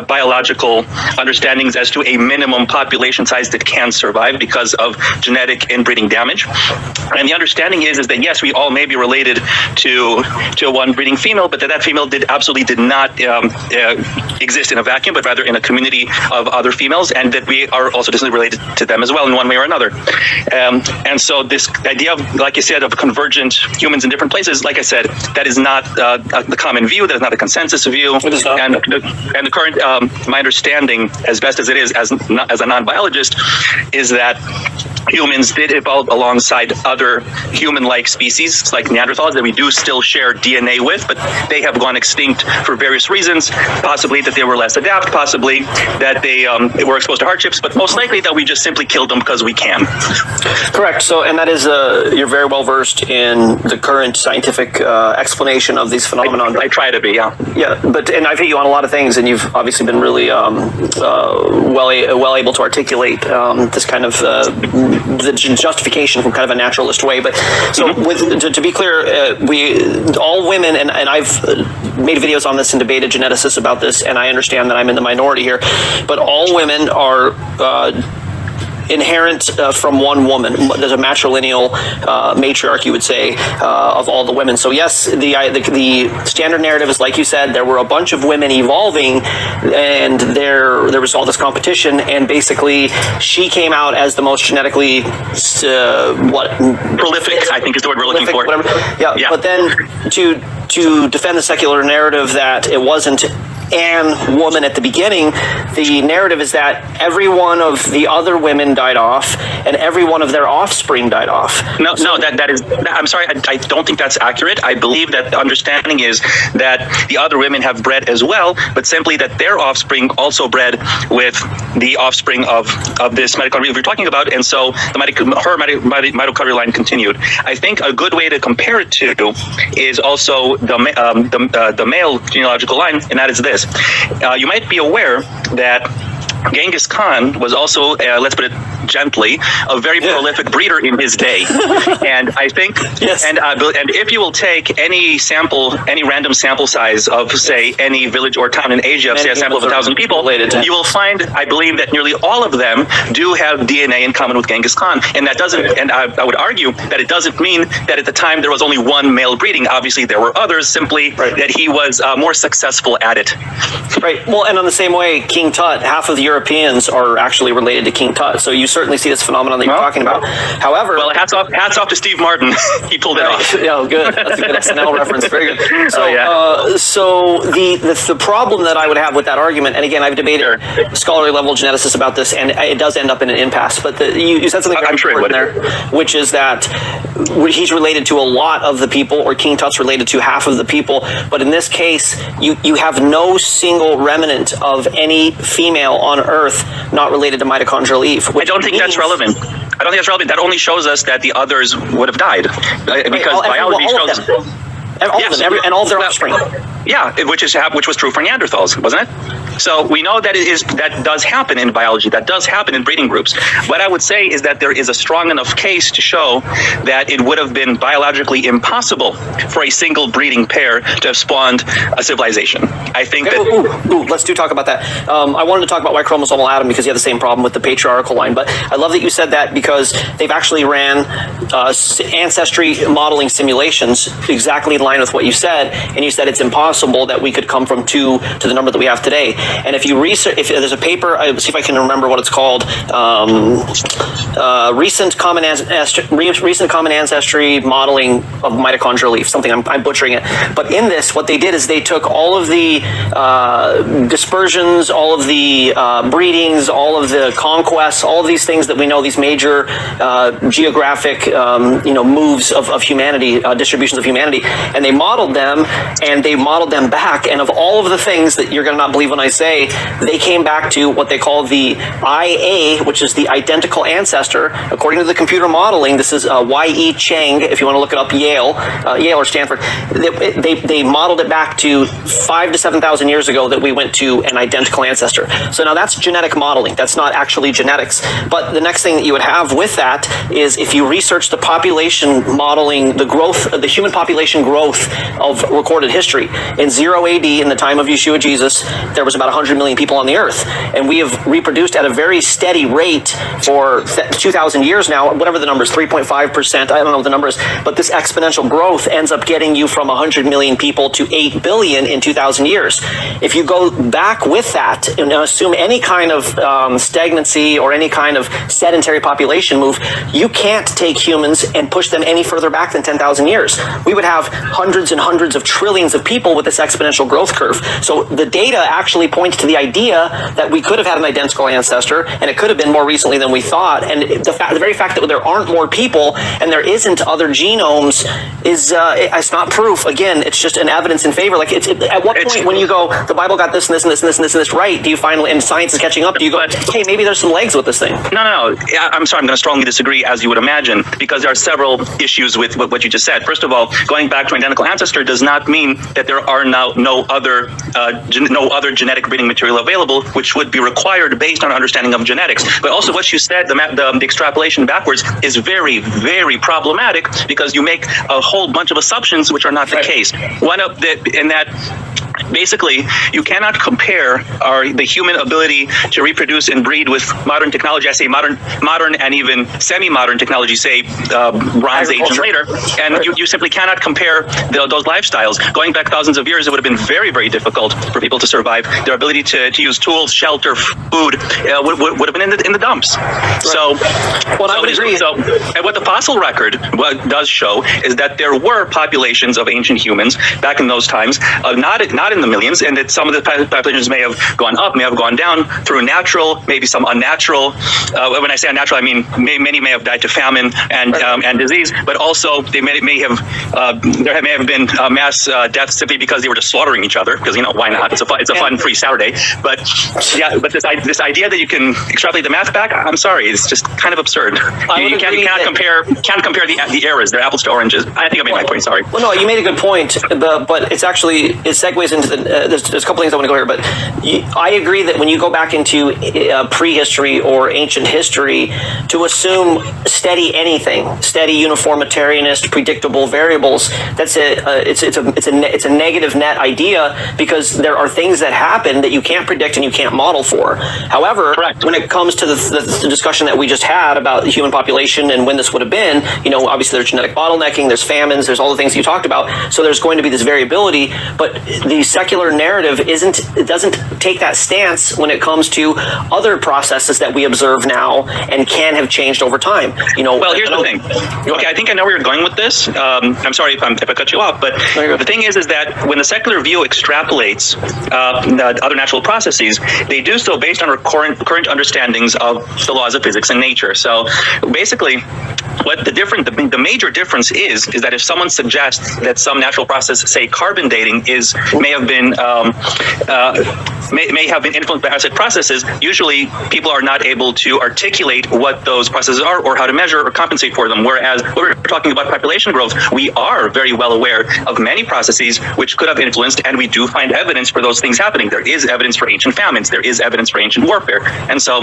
biological understandings as to a minimum population size that can survive because of genetic inbreeding damage. And the understanding is that yes, we all may be related to one breeding female, but that female absolutely did not exist in a vacuum, but rather in a community of other females, and that we are also distantly related to them as well in one way or another. And so this idea of, like I said, of convergent humans in different places, like I said, that is not the common view. That is not a consensus view. And the current, my understanding, as best as it is, as a non-biologist, is that humans did evolve alongside other human-like species, like Neanderthals, that we do still share DNA with, but they have gone extinct for various reasons. Possibly that they were less adept, possibly that they were exposed to hardships, but most likely that we just simply killed them because we can. Correct. So, and that is, you're very well versed in the current scientific explanation of these phenomena. I try to be, yeah. Yeah, and I've hit you on a lot of things, and you've obviously been really well able to articulate this kind of the justification from kind of a naturalist way. But so, to be clear, we all women, and I've made videos on this and debated geneticists about this, and I understand that I'm in the minority here, but all women are inherent from one woman. There's a matrilineal matriarch, you would say, of all the women. So yes, the standard narrative is, like you said, there were a bunch of women evolving, and there was all this competition, and basically she came out as the most genetically prolific, I think is the word we're looking for. Yeah. But then to defend the secular narrative that it wasn't an woman at the beginning, the narrative is that every one of the other women died off and every one of their offspring died off. No, that is, I'm sorry, I don't think that's accurate. I believe that the understanding is that the other women have bred as well, but simply that their offspring also bred with the offspring of this mitochondrial we're talking about, and so her mitochondrial line continued. I think a good way to compare it to is also the male genealogical line, and that is this. You might be aware that Genghis Khan was also, let's put it gently, a very prolific breeder in his day. And I think, and if you will take any random sample size of, say, any village or town in Asia, say a sample of 1,000 people, you will find, I believe, that nearly all of them do have DNA in common with Genghis Khan. And that doesn't, and I would argue that it doesn't mean that at the time there was only one male breeding. Obviously, there were others, simply that he was more successful at it. Right. Well, and on the same way, King Tut, half of the Europeans are actually related to King Tut. So you certainly see this phenomenon that you're talking about. However, well, hats off to Steve Martin. He pulled it off. Yeah, good. That's a good SNL reference. Very good. So, so the problem that I would have with that argument, and again, I've debated scholarly level geneticists about this, and it does end up in an impasse. But you said something very important there, which is that he's related to a lot of the people, or King Tut's related to half of the people. But in this case, you have no single remnant of any female on Earth not related to mitochondrial Eve. I don't think that's relevant. I don't think that's relevant. That only shows us that the others would have died, because biology shows. All of them, and all of their offspring. Yeah, which was true for Neanderthals, wasn't it? So we know that that does happen in biology. That does happen in breeding groups. What I would say is that there is a strong enough case to show that it would have been biologically impossible for a single breeding pair to have spawned a civilization. I think let's talk about that. I wanted to talk about Y chromosomal Adam because you have the same problem with the patriarchal line. But I love that you said that, because they've actually ran ancestry modeling simulations exactly in line with what you said, and you said it's impossible that we could come from 2 to the number that we have today. And if you research, if there's a paper, I'll see if I can remember what it's called. Recent common ancestry modeling of mitochondrial leaf. Something I'm butchering it. But in this, what they did is they took all of the dispersions, all of the breedings, all of the conquests, all of these things that we know, these major geographic, moves of humanity, distributions of humanity, and they modeled them, and they modeled them back. And of all of the things that you're going to not believe when I say, they came back to what they call the IA, which is the identical ancestor. According to the computer modeling, this is Y.E. Chang, if you want to look it up, Yale or Stanford. They modeled it back to 5,000 to 7,000 years ago that we went to an identical ancestor. So now that's genetic modeling. That's not actually genetics. But the next thing that you would have with that is, if you research the population modeling, the human population growth of recorded history. In 0 AD, in the time of Yeshua Jesus, there was about 100 million people on the earth. And we have reproduced at a very steady rate for 2,000 years now, whatever the number is, 3.5%, I don't know what the number is, but this exponential growth ends up getting you from 100 million people to 8 billion in 2,000 years. If you go back with that and assume any kind of stagnancy or any kind of sedentary population move, you can't take humans and push them any further back than 10,000 years. We would have hundreds and hundreds of trillions of people with this exponential growth curve. So the data actually points to the idea that we could have had an identical ancestor, and it could have been more recently than we thought. And the very fact that there aren't more people and there isn't other genomes is it's not proof. Again, it's just an evidence in favor. Like, at what point when you go, the Bible got this and this and this and this and this and this right, do you finally, and science is catching up, do you go, hey, maybe there's some legs with this thing? No. I'm sorry, I'm going to strongly disagree, as you would imagine, because there are several issues with what you just said. First of all, going back to an identical ancestor does not mean that there are now no other genetic breeding material available, which would be required based on our understanding of genetics. But also, what you said, the extrapolation backwards, is very, very problematic, because you make a whole bunch of assumptions which are not the case. One of the, in that basically, you cannot compare the human ability to reproduce and breed with modern technology. I say modern and even semi-modern technology, say Bronze Age and later, and you simply cannot compare those lifestyles. Going back thousands of years, it would have been very, very difficult for people to survive. Their ability to use tools, shelter, food would have been in the dumps. Right. So, I would agree. So, and what the fossil record does show is that there were populations of ancient humans back in those times, not in the millions, and that some of the populations may have gone up, may have gone down through natural, maybe some unnatural. When I say unnatural, I mean many may have died to famine and disease, but also they may have there may have been mass deaths simply because they were just slaughtering each other. Because why not? It's a fun free Saturday. But but this idea that you can extrapolate the math back, I'm sorry, it's just kind of absurd. You cannot compare the eras. They're apples to oranges. I think I made my point. Sorry. Well, no, you made a good point, but it segues into there's a couple things I want to go here, but I agree that when you go back into prehistory or ancient history, to assume steady uniformitarianist, predictable variables, it's a negative net idea, because there are things that happen that you can't predict and you can't model for. However, when it comes to the discussion that we just had about the human population and when this would have been, obviously there's genetic bottlenecking, there's famines, there's all the things you talked about. So there's going to be this variability, but the secular narrative doesn't take that stance when it comes to other processes that we observe now and can have changed over time. Well, here's the thing. Okay, I think I know where you're going with this. I'm sorry if I cut you off, but the thing is that when the secular view extrapolates other natural processes, they do so based on our current understandings of the laws of physics and nature. So basically, what the major difference is that if someone suggests that some natural process, say carbon dating, may have been influenced by outside processes, usually people are not able to articulate what those processes are or how to measure or compensate for them. Whereas when we're talking about population growth, we are very well aware of many processes which could have influenced, and we do find evidence for those things happening. There is evidence for ancient famines. There is evidence for ancient warfare. And so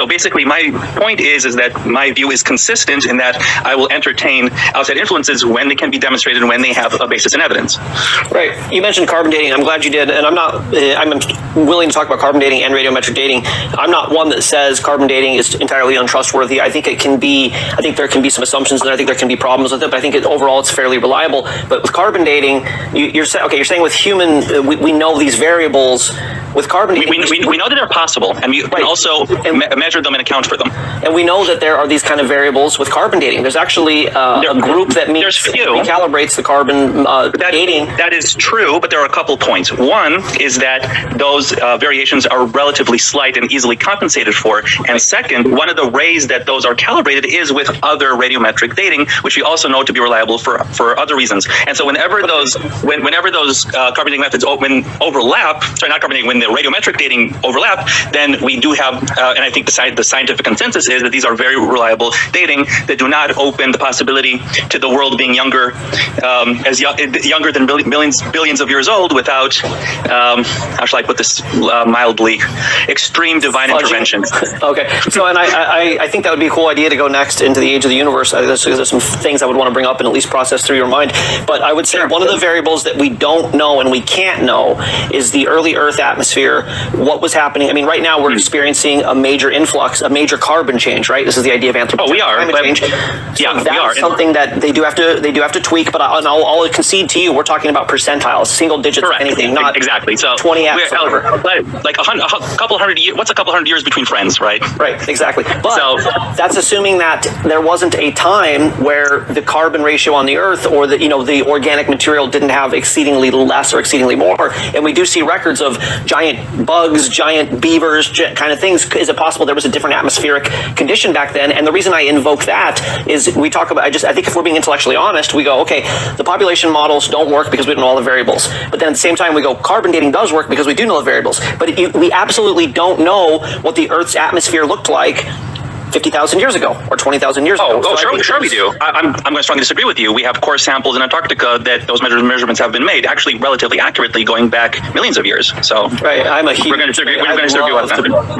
basically my point is that my view is consistent in that I will entertain outside influences when they can be demonstrated and when they have a basis in evidence. Right. You mentioned carbon dating. I'm glad you did. And I'm willing to talk about carbon dating and radiometric dating. I'm not one that says carbon dating is entirely untrustworthy. I think there can be some assumptions, and I think there can be problems with it, but I think overall it's fairly reliable. But with carbon dating, you're saying with human, we know these variables. With carbon dating, we know that they're possible, and we can also measure them and account for them. And we know that there are these kind of variables with carbon dating. There's actually a group that recalibrates the carbon dating. That is true, but there are a couple points. One is that those variations are relatively slight and easily compensated for. And second, one of the ways that those are calibrated is with other radiometric dating, which we also know to be reliable for other reasons. And so whenever those carbon dating methods overlap, when the radiometric dating overlap, then we do have, and I think the scientific consensus is that these are very reliable dating that do not open the possibility to the world being younger than billions of years old without, how shall I put this mildly, extreme divine intervention. Okay, so and I think that would be a cool idea to go next into the age of the universe. There's some things I would want to bring up and at least process through your mind. But I would say one of the variables that we don't know and we can't know is the early Earth atmosphere. What was happening? I mean, right now we're experiencing a major influx, a major carbon change. Right? This is the idea of anthropogenic climate change. Yeah, we are. Something that they do have to tweak. But I'll concede to you, we're talking about percentiles, single digits, correct. Anything, not exactly. So 20x. Like a couple hundred years. What's a couple hundred years between friends, right? Right. Exactly. But that's assuming that there wasn't a time where the carbon ratio on the Earth or the organic material didn't have exceedingly less or exceedingly more. And we do see records of giant bugs, giant beavers, kind of things. Is it possible there was a different atmospheric condition back then? And the reason I invoke that is we talk about, I think if we're being intellectually honest, we go, okay, the population models don't work because we don't know all the variables. But then at the same time, we go, carbon dating does work because we do know the variables. But we absolutely don't know what the Earth's atmosphere looked like 50,000 years ago or 20,000 years ago. Sure we do. I'm going to strongly disagree with you. We have core samples in Antarctica that those measurements have been made, actually relatively accurately, going back millions of years. So right, I'm a huge. We're going to disagree. We're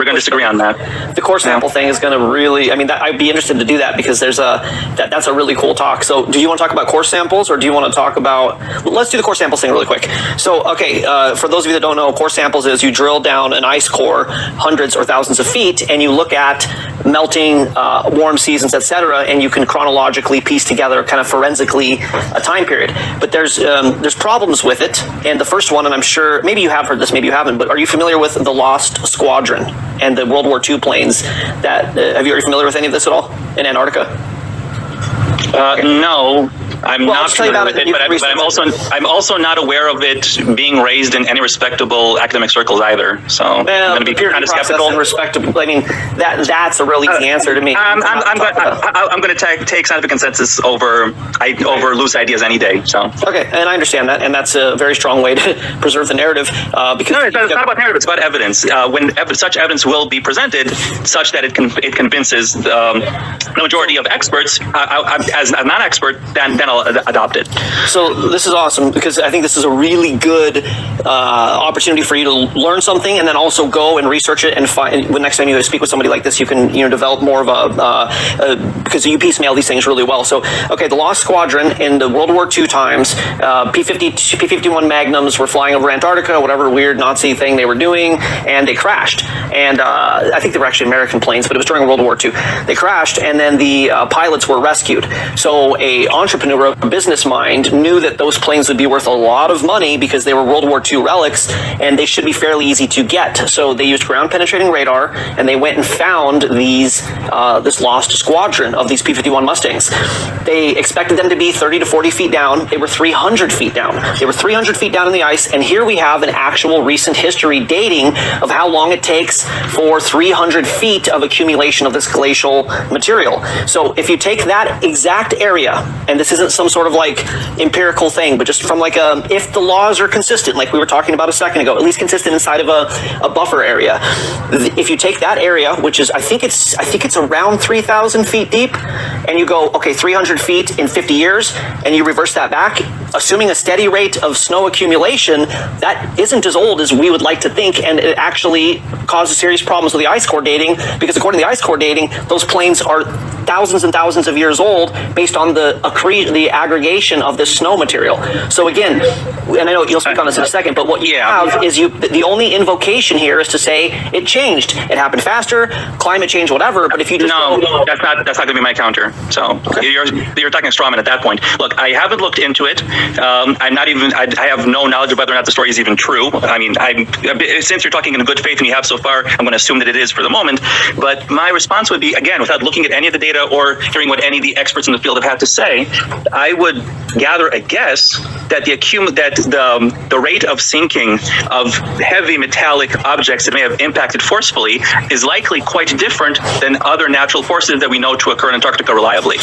going to disagree on that. The core sample thing is going to really. I mean, I'd be interested to do that because there's that's a really cool talk. So, do you want to talk about core samples, or do you want to talk about? Let's do the core samples thing really quick. So, okay, for those of you that don't know, core samples is you drill down an ice core hundreds or thousands of feet, and you look at melting, warm seasons, etc., and you can chronologically piece together, kind of forensically, a time period. But there's problems with it, and the first one, and I'm sure maybe you have heard this, maybe you haven't, but are you familiar with the Lost Squadron and the World War II planes? Are you familiar with any of this at all in Antarctica? No, I'm not familiar with it, but I'm also not aware of it being raised in any respectable academic circles either. So I'm going to be kind of skeptical. And respectable. I mean, that's a really easy answer to me. I'm going to take scientific consensus over loose ideas any day. So okay, and I understand that, and that's a very strong way to preserve the narrative. Because no, it's not about narrative; it's about evidence. When such evidence will be presented, such that it convinces the majority of experts, as a non-expert, then I'll adopt it. So this is awesome because I think this is a really good opportunity for you to learn something and then also go and research it and find. When next time you speak with somebody like this, you can develop more of because you piecemeal these things really well. So okay, the Lost Squadron in the World War II times, P-51 Magnums were flying over Antarctica, whatever weird Nazi thing they were doing, and they crashed. And I think they were actually American planes, but it was during World War II. They crashed, and then the pilots were rescued. So a entrepreneur, a business mind, knew that those planes would be worth a lot of money because they were World War II relics, and they should be fairly easy to get. So they used ground-penetrating radar, and they went and found this lost squadron of these P-51 Mustangs. They expected them to be 30 to 40 feet down. They were 300 feet down. They were 300 feet down in the ice, and here we have an actual recent history dating of how long it takes for 300 feet of accumulation of this glacial material. So if you take that exact area, and this isn't some sort of like empirical thing, but just from like if the laws are consistent, like we were talking about a second ago, at least consistent inside of a buffer area. If you take that area, which is I think it's around 3,000 feet deep, and you go, okay, 300 feet in 50 years, and you reverse that back, assuming a steady rate of snow accumulation, that isn't as old as we would like to think, and it actually causes serious problems with the ice core dating, because according to the ice core dating, those planes are thousands and thousands of years old based on the aggregation of this snow material. So again, and I know you'll speak on this in a second, but what you have is the only invocation here is to say it changed. It happened faster, climate change, whatever, but if you just that's not going to be my counter. So okay. You're talking straw man at that point. Look, I haven't looked into it. I have no knowledge of whether or not the story is even true. I mean, since you're talking in good faith and you have so far, I'm going to assume that it is for the moment. But my response would be, again, without looking at any of the data or hearing what any of the experts in the field have had to say, I would gather a guess that the rate of sinking of heavy metallic objects that may have impacted forcefully is likely quite different than other natural forces that we know to occur in Antarctica reliably.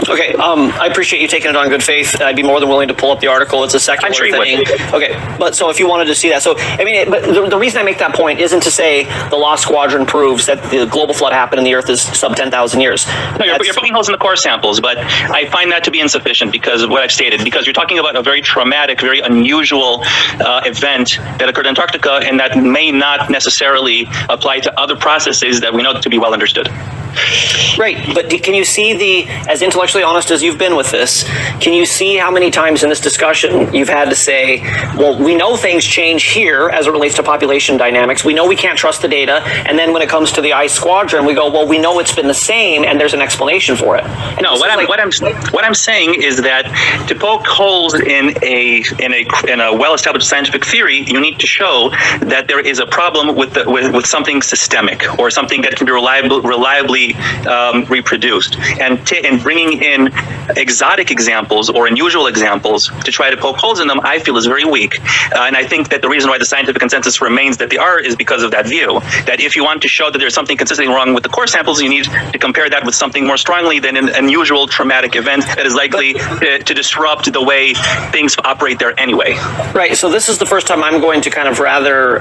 Okay, I appreciate you taking it on good faith. I'd be more than willing to pull up the article. It's a secular thing. Okay, but so if you wanted to see that, so I mean, but the reason I make that point isn't to say the Lost Squadron proves that the global flood happened and the Earth is sub 10,000 years. No, you're poking holes in the core samples, but I find that to be insufficient because of what I've stated. Because you're talking about a very traumatic, very unusual event that occurred in Antarctica, and that may not necessarily apply to other processes that we know to be well understood. Right, but can you see as intellectually honest as you've been with this, can you see how many times in this discussion you've had to say, well, we know things change here as it relates to population dynamics, we know we can't trust the data, and then when it comes to the ice squadron, we go, well, we know it's been the same, and there's an explanation for it. And no, what I'm saying is that to poke holes in a well-established scientific theory, you need to show that there is a problem with something systemic or something that can be reliably reproduced, and bringing in exotic examples or unusual examples to try to poke holes in them, I feel is very weak. And I think that the reason why the scientific consensus remains that they are is because of that view, that if you want to show that there's something consistently wrong with the core samples, you need to compare compare that with something more strongly than an unusual traumatic event that is likely to disrupt the way things operate there anyway. Right, so this is the first time I'm going to kind of rather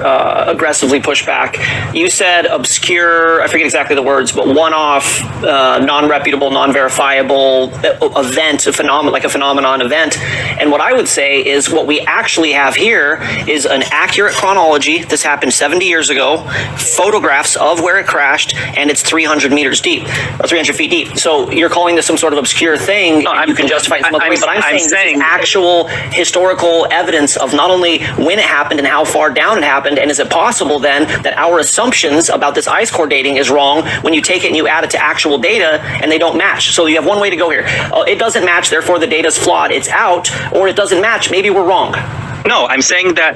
aggressively push back. You said obscure, I forget exactly the words, but one-off, non-reputable, non-verifiable event, a phenomenon event. And what I would say is what we actually have here is an accurate chronology. This happened 70 years ago, photographs of where it crashed, and it's 300 meters deep, or 300 feet deep. So you're calling this some sort of obscure thing, you can justify it some other way, but I'm saying this is actual historical evidence of not only when it happened and how far down it happened, and is it possible then that our assumptions about this ice core dating is wrong when you take it and you add it to actual data and they don't match? So you have one way to go here. It doesn't match, therefore the data's flawed, it's out, or it doesn't match, maybe we're wrong. No, I'm saying that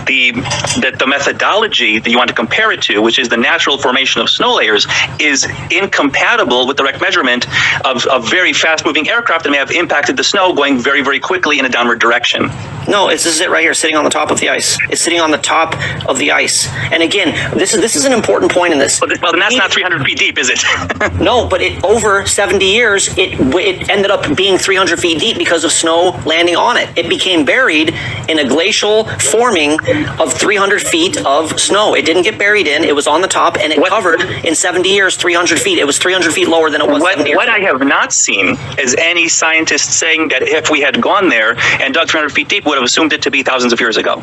the methodology that you want to compare it to, which is the natural formation of snow layers, is incompatible with direct measurement of very fast-moving aircraft that may have impacted the snow going very, very quickly in a downward direction. No, this is it right here, sitting on the top of the ice. It's sitting on the top of the ice. And again, this is an important point in this. Well, then that's not 300 feet deep, is it? No, but over 70 years, it ended up being 300 feet deep because of snow landing on it. It became buried in a glacial forming of 300 feet of snow. It didn't get buried in. It was on the top, and it covered in 70 years 300 feet. It was 300 feet lower than it was 70 years ago. What I have not seen is any scientist saying that if we had gone there and dug 300 feet deep, would have assumed it to be thousands of years ago.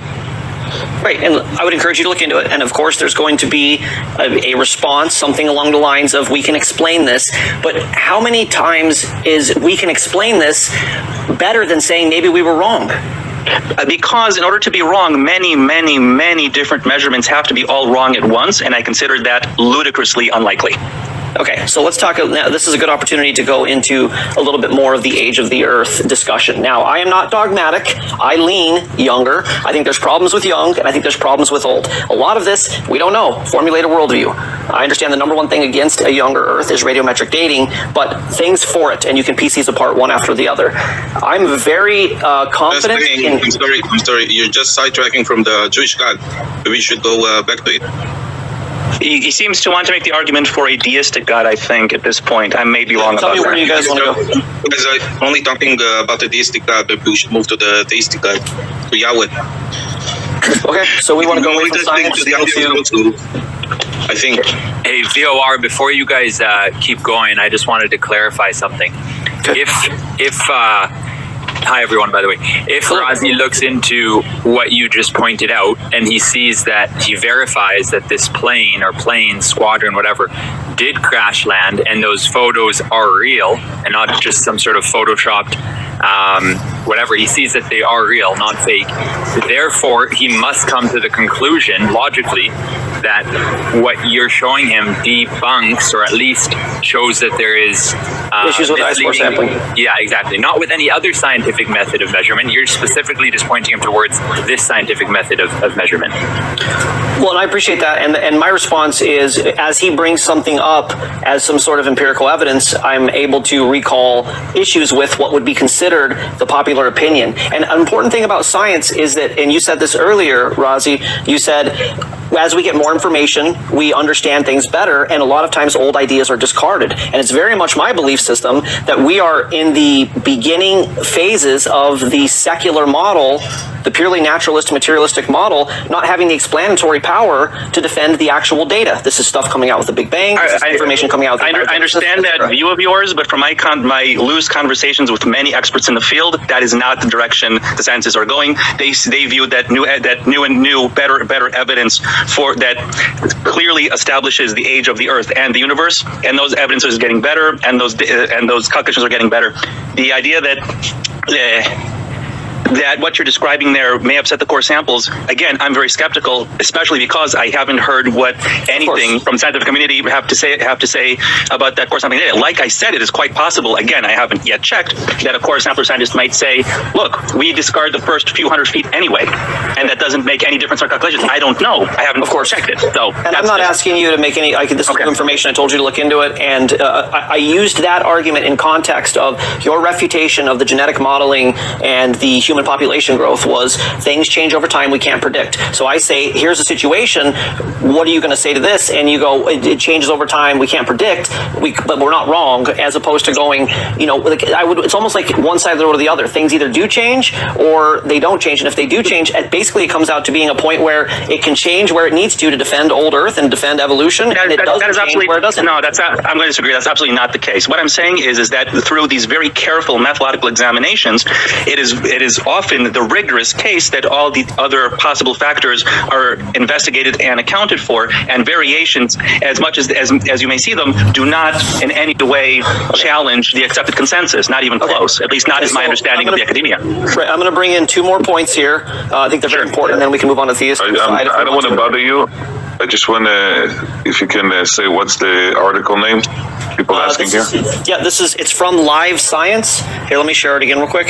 Right, and I would encourage you to look into it. And of course, there's going to be a response, something along the lines of, we can explain this. But how many times is we can explain this better than saying maybe we were wrong? Because in order to be wrong, many, many, many different measurements have to be all wrong at once, and I consider that ludicrously unlikely. Okay, so let's talk now. This is a good opportunity to go into a little bit more of the age of the earth discussion. Now, I am not dogmatic. I lean younger. I think there's problems with young, and I think there's problems with old. A lot of this, we don't know. Formulate a worldview. I understand the number one thing against a younger earth is radiometric dating, but things for it, and you can piece these apart one after the other. I'm very confident in... I'm sorry. You're just sidetracking from the Jewish God. Maybe we should go back to it. He seems to want to make the argument for a deistic God, I think, at this point. I may be wrong about that. Tell me where you guys want to go. Because I'm only talking about the deistic God, but we should move to the theistic God, to Yahweh. Okay, so we want to go away from science to the I think. Hey, VOR, before you guys keep going, I just wanted to clarify something. Okay. Hi, everyone, by the way. If Razi looks into what you just pointed out and he sees that he verifies that this plane or plane, squadron, whatever, did crash land and those photos are real and not just some sort of photoshopped whatever, he sees that they are real, not fake. Therefore, he must come to the conclusion, logically, that what you're showing him debunks or at least shows that there is issues with ice core sampling. Yeah, exactly. Not with any other scientific method of measurement. You're specifically just pointing him towards this scientific method of measurement. Well, and I appreciate that. And my response is, as he brings something up as some sort of empirical evidence, I'm able to recall issues with what would be considered the popular opinion. And an important thing about science is that, and you said this earlier, Razi, you said, as we get more information, we understand things better, and a lot of times old ideas are discarded. And it's very much my belief system that we are in the beginning phases of the secular model, the purely naturalist, materialistic model, not having the explanatory power to defend the actual data. This is stuff coming out with the Big Bang, this is information coming out with the I understand that view of yours, but from my loose conversations with many experts in the field, that is not the direction the sciences are going. They view that new, better evidence for that clearly establishes the age of the Earth and the universe, and those evidences are getting better, and those calculations are getting better. The idea that what you're describing there may upset the core samples, again, I'm very skeptical, especially because I haven't heard what anything from the scientific community have to say about that core sampling data. Like I said, it is quite possible, again, I haven't yet checked, that a core sampler scientist might say, look, we discard the first few hundred feet anyway, and that doesn't make any difference in our calculations. I don't know. I haven't, of course, checked it. So, and I'm not asking you to make any, this is information I told you to look into it, and I used that argument in context of your refutation of the genetic modeling and the human human population growth was things change over time, we can't predict. So I say, here's a situation, what are you going to say to this? And you go, it changes over time, we can't predict, but we're not wrong, as opposed to going, like it's almost like one side of the road or the other. Things either do change or they don't change. And if they do change, basically it comes out to being a point where it can change where it needs to defend old Earth and defend evolution, and it doesn't change where it doesn't. No, I'm going to disagree. That's absolutely not the case. What I'm saying is that through these very careful methodological examinations, it is often the rigorous case that all the other possible factors are investigated and accounted for, and variations, as much as you may see them, do not in any way challenge the accepted consensus, not even close. At least not is my understanding of the academia. Right, I'm going to bring in two more points here. I think they're very important, and then we can move on to theist. I don't want to bother you. I just want to, if you can say what's the article name? People asking here. It's from Live Science. Here, let me share it again real quick.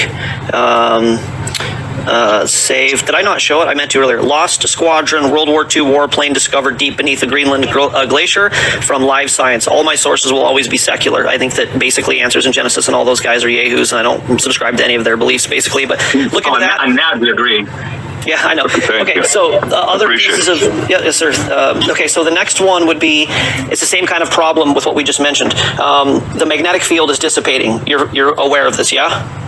Save. Did I not show it? I meant to earlier. Lost Squadron, World War II warplane discovered deep beneath the Greenland glacier, from Live Science. All my sources will always be secular. I think that basically Answers in Genesis and all those guys are yahoos, and I don't subscribe to any of their beliefs, basically. But look at that. On that, we agree. Yeah, I know. Thank you. So other pieces of yes, sir. Okay, so the next one would be, it's the same kind of problem with what we just mentioned. The magnetic field is dissipating. You're aware of this, yeah?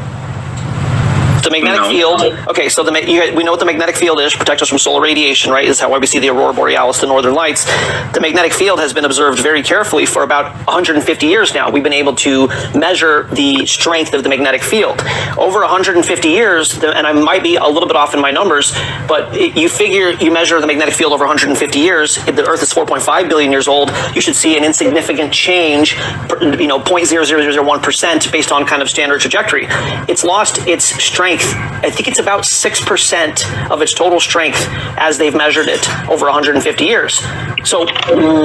The magnetic field. Okay, so we know what the magnetic field is. Protect us from solar radiation, right? This is how we see the aurora borealis, the northern lights. The magnetic field has been observed very carefully for about 150 years now. We've been able to measure the strength of the magnetic field over 150 years. And I might be a little bit off in my numbers, but you figure you measure the magnetic field over 150 years. If the Earth is 4.5 billion years old, you should see an insignificant change, 0.00001% based on kind of standard trajectory. It's lost its strength. I think it's about 6% of its total strength as they've measured it over 150 years. So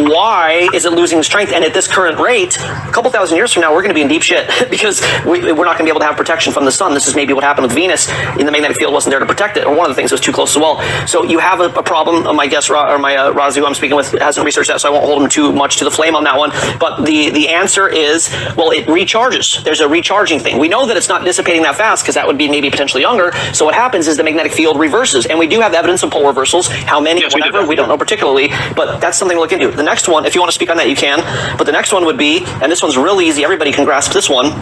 why is it losing strength? And at this current rate, a couple thousand years from now, we're going to be in deep shit because we're not going to be able to have protection from the sun. This is maybe what happened with Venus. In the magnetic field wasn't there to protect it, or one of the things was too close as well. So you have a problem. My guest, or my Razi, who I'm speaking with, hasn't researched that, so I won't hold him too much to the flame on that one. But the answer is, well, it recharges. There's a recharging thing. We know that it's not dissipating that fast because that would be maybe potentially younger. So what happens is the magnetic field reverses, and we do have evidence of pole reversals. How many, whatever, we don't know particularly, but that's something to look into. The next one, if you want to speak on that, you can. But the next one would be, and this one's really easy, everybody can grasp this one,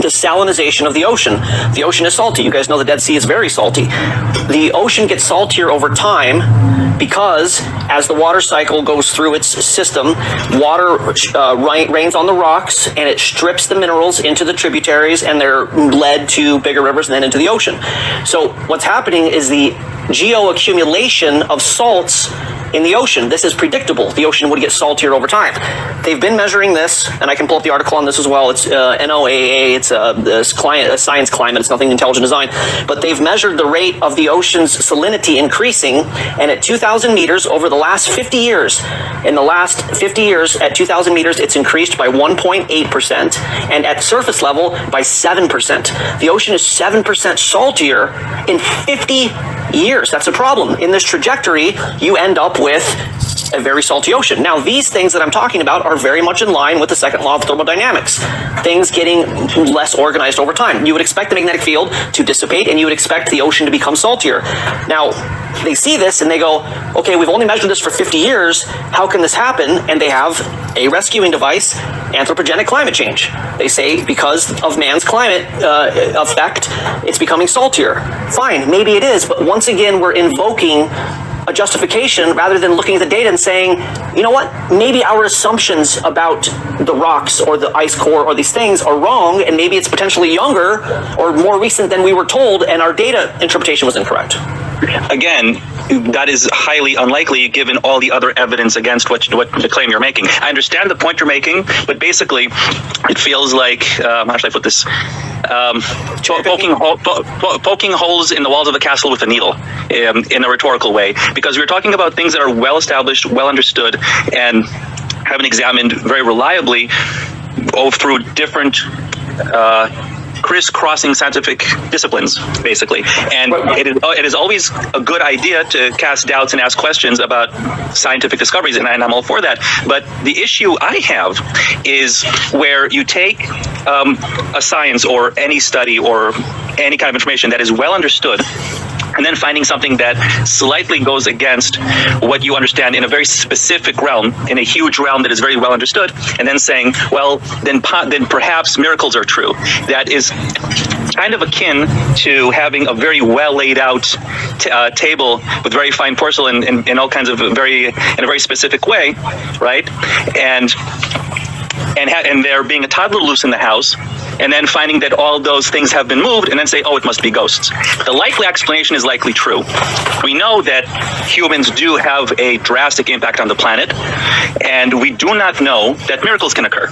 the salinization of the ocean. The ocean is salty. You guys know the Dead Sea is very salty. The ocean gets saltier over time because as the water cycle goes through its system, water rains on the rocks and it strips the minerals into the tributaries, and they're led to bigger rivers and then into the ocean. So what's happening is the geoaccumulation of salts in the ocean. This is predictable. The ocean would get saltier over time. They've been measuring this, and I can pull up the article on this as well. It's NOAA. It's a science climate. It's nothing intelligent design. But they've measured the rate of the ocean's salinity increasing, and at 2,000 meters over the last 50 years, in the last 50 years at 2,000 meters, it's increased by 1.8%, and at surface level by 7%. The ocean is 7% saltier in 50 years. That's a problem. In this trajectory, you end up with a very salty ocean. Now, these things that I'm talking about are very much in line with the second law of thermodynamics. Things getting less organized over time. You would expect the magnetic field to dissipate, and you would expect the ocean to become saltier. Now, they see this and they go, okay, we've only measured this for 50 years. How can this happen? And they have a rescuing device, anthropogenic climate change. They say because of man's climate effect, it's becoming saltier. Fine, maybe it is, but once again, we're invoking a justification rather than looking at the data and saying, you know what, maybe our assumptions about the rocks or the ice core or these things are wrong, and maybe it's potentially younger or more recent than we were told, and our data interpretation was incorrect. Again, that is highly unlikely given all the other evidence against what the claim you're making. I understand the point you're making, but basically it feels like, how should I put this? Poking holes in the walls of a castle with a needle in a rhetorical way, because we're talking about things that are well established, well understood, and have been examined very reliably through different crisscrossing scientific disciplines, basically. And it is always a good idea to cast doubts and ask questions about scientific discoveries, and I'm all for that. But the issue I have is where you take a science or any study or any kind of information that is well understood, and then finding something that slightly goes against what you understand in a very specific realm, in a huge realm that is very well understood, and then saying, well, then perhaps miracles are true. That is kind of akin to having a very well laid out table with very fine porcelain in all kinds of in a very specific way, right? And there being a toddler loose in the house, and then finding that all those things have been moved, and then say, oh, it must be ghosts. The likely explanation is likely true. We know that humans do have a drastic impact on the planet, and we do not know that miracles can occur.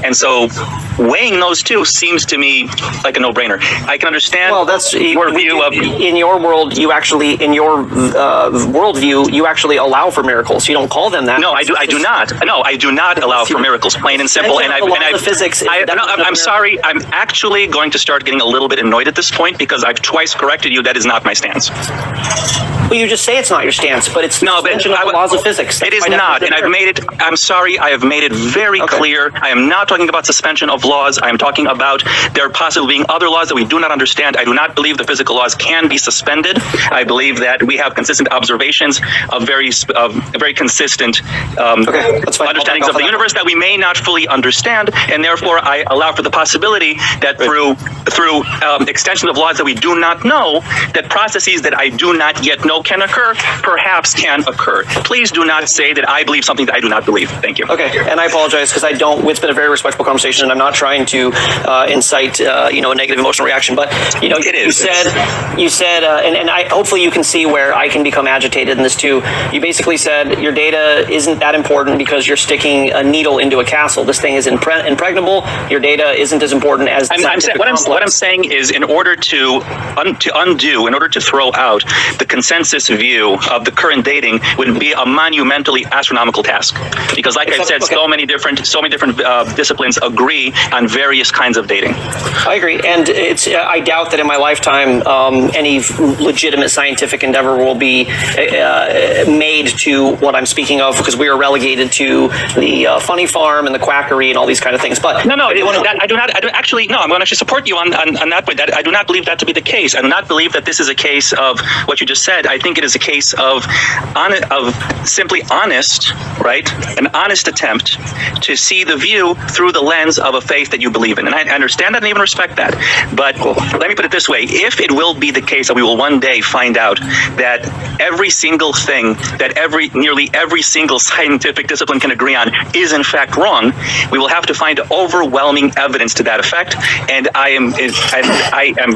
And so weighing those two seems to me like a no-brainer. I can understand your view of... In your world, you actually, in your worldview, you actually allow for miracles. You don't call them that. No, I do not. No, I do not allow for miracles, plain and simple. I'm sorry, I'm actually going to start getting a little bit annoyed at this point because I've twice corrected you. That is not my stance. Well, you just say it's not your stance, but it's the suspension of the laws of physics. It is not, and I've made it, I'm sorry, I have made it very clear. I am not talking about suspension of laws. I am talking about there possibly being other laws that we do not understand. I do not believe the physical laws can be suspended. I believe that we have consistent observations of very consistent understandings of the universe that we may not fully understand, and therefore I allow for the possibility that through extension of laws that we do not know, that processes that I do not yet know can occur, perhaps can occur. Please do not say that I believe something that I do not believe. Thank you. Okay, and I apologize because I don't. It's been a very respectful conversation, and I'm not trying to incite a negative emotional reaction. But you said, and I hopefully you can see where I can become agitated in this too. You basically said your data isn't that important because you're sticking a needle into a castle. This thing is impregnable. Your data isn't as important as what I'm saying is, in order to throw out the consensus view of the current dating would be a monumentally astronomical task, because like I said, so many different disciplines agree on various kinds of dating. I agree, and I doubt that in my lifetime any legitimate scientific endeavor will be made to what I'm speaking of, because we are relegated to the funny farm and the quackery and all these kind of things. But I'm going to actually support you on that point. I do not believe that to be the case. I do not believe that this is a case of what you just said. I think it is a case of simply honest, right? An honest attempt to see the view through the lens of a faith that you believe in. And I understand that and even respect that. But let me put it this way. If it will be the case that we will one day find out that every single thing that nearly every single scientific discipline can agree on is in fact wrong, we will have to find overwhelming evidence to that effect. And I am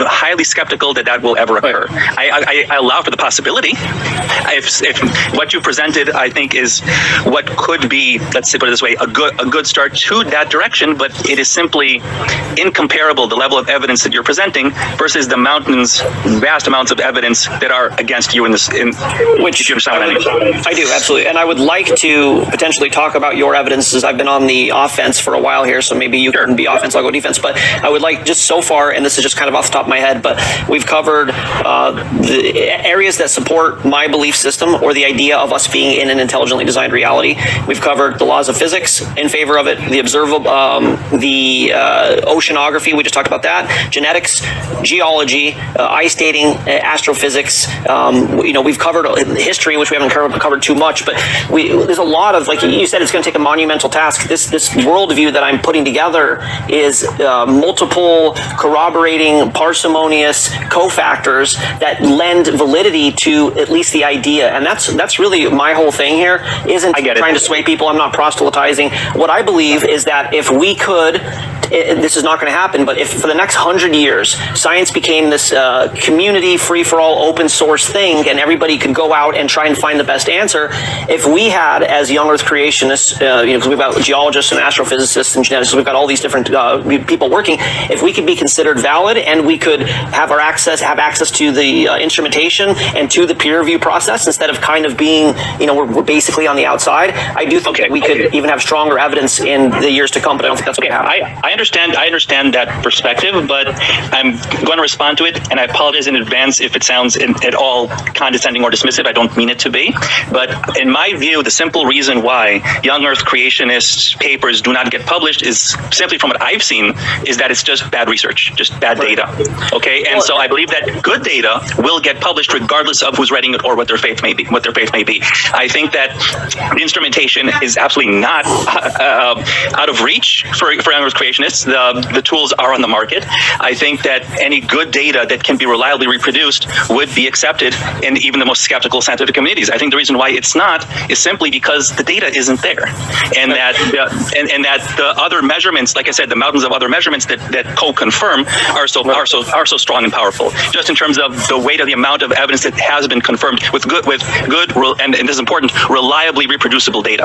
highly skeptical that will ever occur. I allow for the possibility. If what you presented, I think, is what could be, let's put it this way, a good start to that direction, but it is simply incomparable, the level of evidence that you're presenting versus the vast amounts of evidence that are against you in this. Which you understand what I mean? I do, absolutely. And I would like to potentially talk about your evidences. I've been on the offense for a while here, so maybe you can be offense, I'll go defense. But I would like, just so far, and this is just kind of off the top of my head, but we've covered the areas that support my belief system or the idea of us being in an intelligently designed reality. We've covered the laws of physics in favor of it, the observable, the oceanography, we just talked about that, genetics, geology, ice dating, astrophysics. We've covered history, which we haven't covered too much, but there's a lot of, like you said, it's going to take a monumental task. This worldview that I'm putting together is multiple corroborating, parsimonious cofactors that lend validity to at least the idea. And that's really my whole thing here. Isn't trying to sway people. I'm not proselytizing. What I believe is that if we could, this is not going to happen, but if for the next 100 years science became this community, free-for-all, open source thing, and everybody could go out and try and find the best answer, if we had, as young Earth creationists, because we've got geologists and astrophysicists and geneticists, we've got all these different people working, if we could be considered valid and we could have access to the instrumentation and to the peer review process instead of kind of being, we're basically on the outside, I do think that we could even have stronger evidence in the years to come, but I don't think that's going to happen. I understand that perspective, but I'm going to respond to it, and I apologize in advance if it sounds at all condescending or dismissive. I don't mean it to be. But in my view, the simple reason why young Earth creationists' papers do not get published is simply from what I've seen, is that it's just bad research, just bad data. Okay, and so I believe that good data will get published regardless of who's writing it or what their faith may be. I think that the instrumentation is absolutely not out of reach for young Earth creationists. The tools are on the market. I think that any good data that can be reliably reproduced would be accepted in even the most skeptical scientific communities. I think the reason why it's not is simply because the data isn't there, and that the other measurements, like I said, the mountains of other measurements that co-confirm are so strong and powerful. Just in terms of the weight of the amount of evidence that has been confirmed with good and this is important, reliably reproducible data.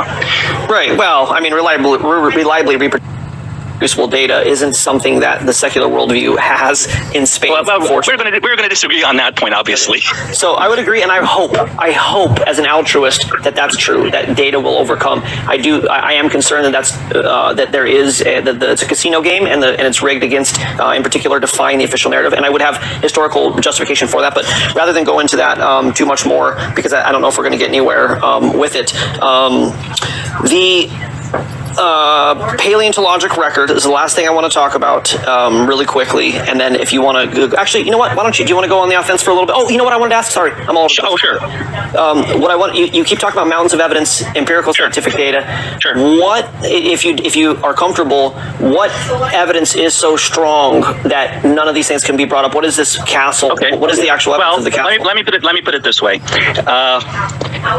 Right. Well, I mean, reliably reproducible data isn't something that the secular worldview has in Spain. Well, we're going to disagree on that point, obviously. So I would agree, and I hope as an altruist that that's true, that data will overcome. I am concerned that there is that it's a casino game and it's rigged against, in particular, defying the official narrative. And I would have historical justification for that. But rather than go into that too much more, because I don't know if we're going to get anywhere with it, paleontologic record is the last thing I want to talk about really quickly, and then if you want to, actually, you know what? Why don't you? Do you want to go on the offense for a little bit? Oh, you know what I wanted to ask? Sorry, I'm all. Oh, sure. What I want you keep talking about mountains of evidence, empirical scientific data. Sure. What if you are comfortable? What evidence is so strong that none of these things can be brought up? What is this castle? Okay. What is the actual evidence of the castle? Let me put it this way.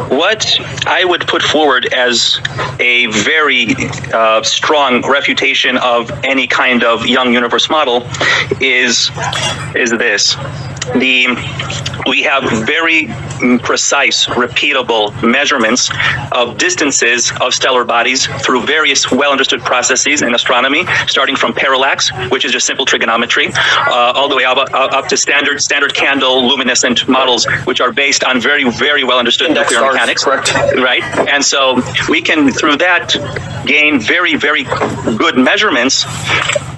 What I would put forward as a very strong refutation of any kind of young universe model is this. We have very precise, repeatable measurements of distances of stellar bodies through various well-understood processes in astronomy, starting from parallax, which is just simple trigonometry, all the way up to standard candle luminescent models, which are based on very, very well-understood nuclear mechanics. Correct. Right? And so we can, through that, gain very, very good measurements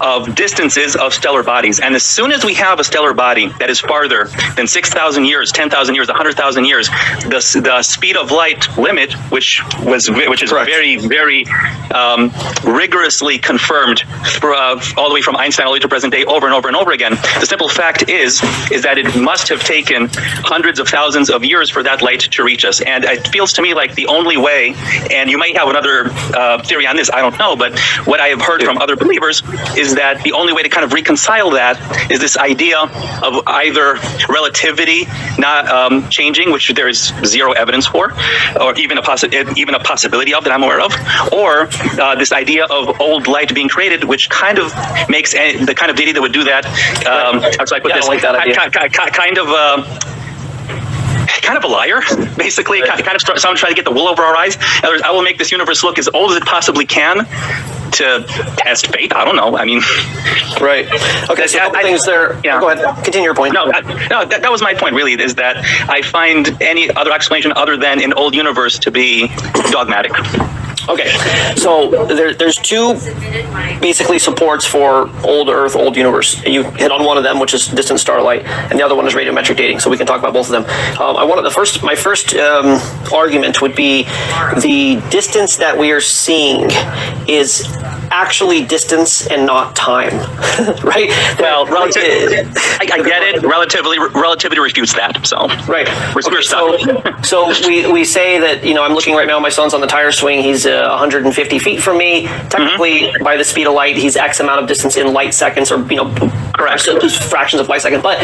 of distances of stellar bodies. And as soon as we have a stellar body that is farther than 6,000 years, 10,000 years, 100,000 years, the speed of light limit, which is correct, very, very rigorously confirmed all the way from Einstein all the way to present day, over and over and over again. The simple fact is that it must have taken hundreds of thousands of years for that light to reach us. And it feels to me like the only way, and you might have another theory on this, I don't know, but what I have heard from other believers is that the only way to kind of reconcile that is this idea of either relativity not changing, which there is zero evidence for, or even a possibility of that I'm aware of, or this idea of old light being created, which kind of makes the kind of deity that would do that. How should I put this? Like that idea. Kind of a liar, basically. Kind of someone trying to get the wool over our eyes. In other words, I will make this universe look as old as it possibly can to test fate. I don't know. I mean, right. Okay. So a couple things there. Yeah. Go ahead. Continue your point. No. That was my point. Really, is that I find any other explanation other than an old universe to be dogmatic. Okay, so there's two basically supports for old Earth, old universe. You hit on one of them, which is distant starlight, and the other one is radiometric dating. So we can talk about both of them. My first argument would be the distance that we are seeing is actually distance and not time, right? Well, I get it. Relativity refutes that. So right. We're stuck. So we say that, I'm looking right now. My son's on the tire swing. He's 150 feet from me. Technically, by the speed of light, he's X amount of distance in light seconds, or correct, fractions of light second. But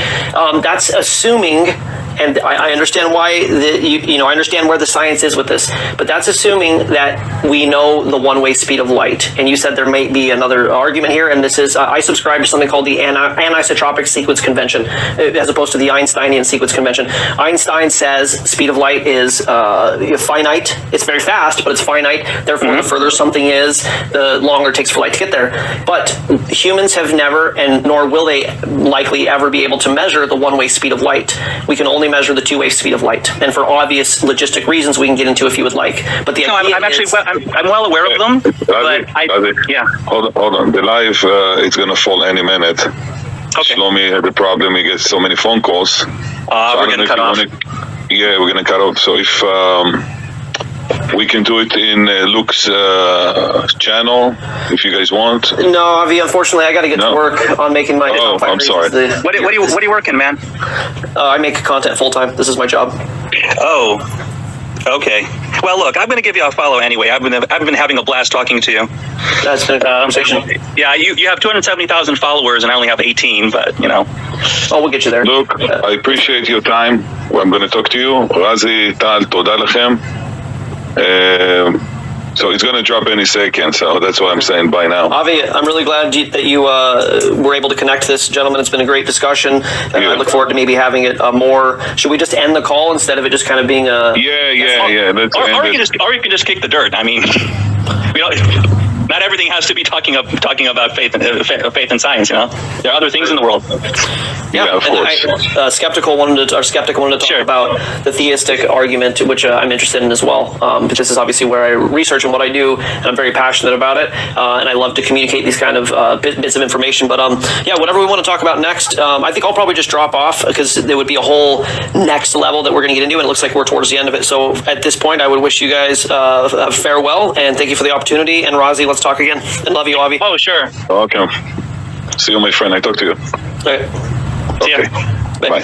that's assuming. And I understand why I understand where the science is with this, but that's assuming that we know the one-way speed of light. And you said there may be another argument here, and this is I subscribe to something called the anisotropic sequence convention, as opposed to the Einsteinian sequence convention. Einstein says speed of light is finite. It's very fast, but it's finite. Therefore, the further something is, the longer it takes for light to get there. But humans have never, and nor will they likely ever be able to measure the one-way speed of light. We can only only measure the two-way speed of light. And for obvious logistic reasons we can get into if you would like. But the idea I'm actually is... I'm well aware of them, but yeah. Hold on. The live, it's going to fall any minute. Okay. Shlomi had a problem. He gets so many phone calls. We're going to cut off. Yeah, we're going to cut off. So if we can do it in Luke's channel, if you guys want. No, Avi, unfortunately, I got to get to work on making my... Oh, I'm sorry. What are you working, man? I make content full-time. This is my job. Oh, okay. Well, look, I'm going to give you a follow anyway. I've been having a blast talking to you. That's been a conversation. Yeah, you have 270,000 followers and I only have 18, but, you know. Oh, we'll get you there. Look, I appreciate your time. I'm going to talk to you. ראזי, טל, תודה לכם. So it's going to drop any second, so that's why I'm saying bye now. Avi, I'm really glad that you were able to connect this, gentlemen. It's been a great discussion. I look forward to maybe having it more. Should we just end the call instead of it just kind of being a... Yeah. Or you can just kick the dirt. I mean, you know, not everything has to be talking about faith and science. You know, there are other things in the world. Yeah, of course. Skeptical wanted to talk about the theistic argument, which I'm interested in as well. But this is obviously where I research and what I do, and I'm very passionate about it. And I love to communicate these kind of bits of information. But whatever we want to talk about next, I think I'll probably just drop off because there would be a whole next level that we're going to get into, and it looks like we're towards the end of it. So at this point, I would wish you guys farewell and thank you for the opportunity. And Razi, let's talk again. And love you, Avi. Oh, sure. Okay. See you, my friend. I talk to you. Okay. Okay. Bye.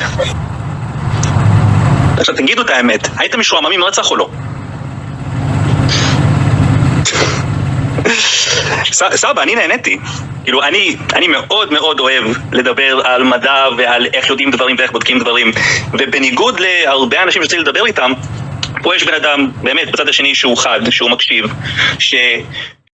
עכשיו תגידו את האמת, הייתם משועממים רצח או לא? סבא, אני נהניתי. כאילו, אני מאוד מאוד אוהב לדבר על מדע ועל איך יודעים דברים ואיך בודקים דברים. ובניגוד להרבה אנשים שצריך לדבר איתם, פה יש בן אדם באמת בצד השני שהוא חד, שהוא מקשיב,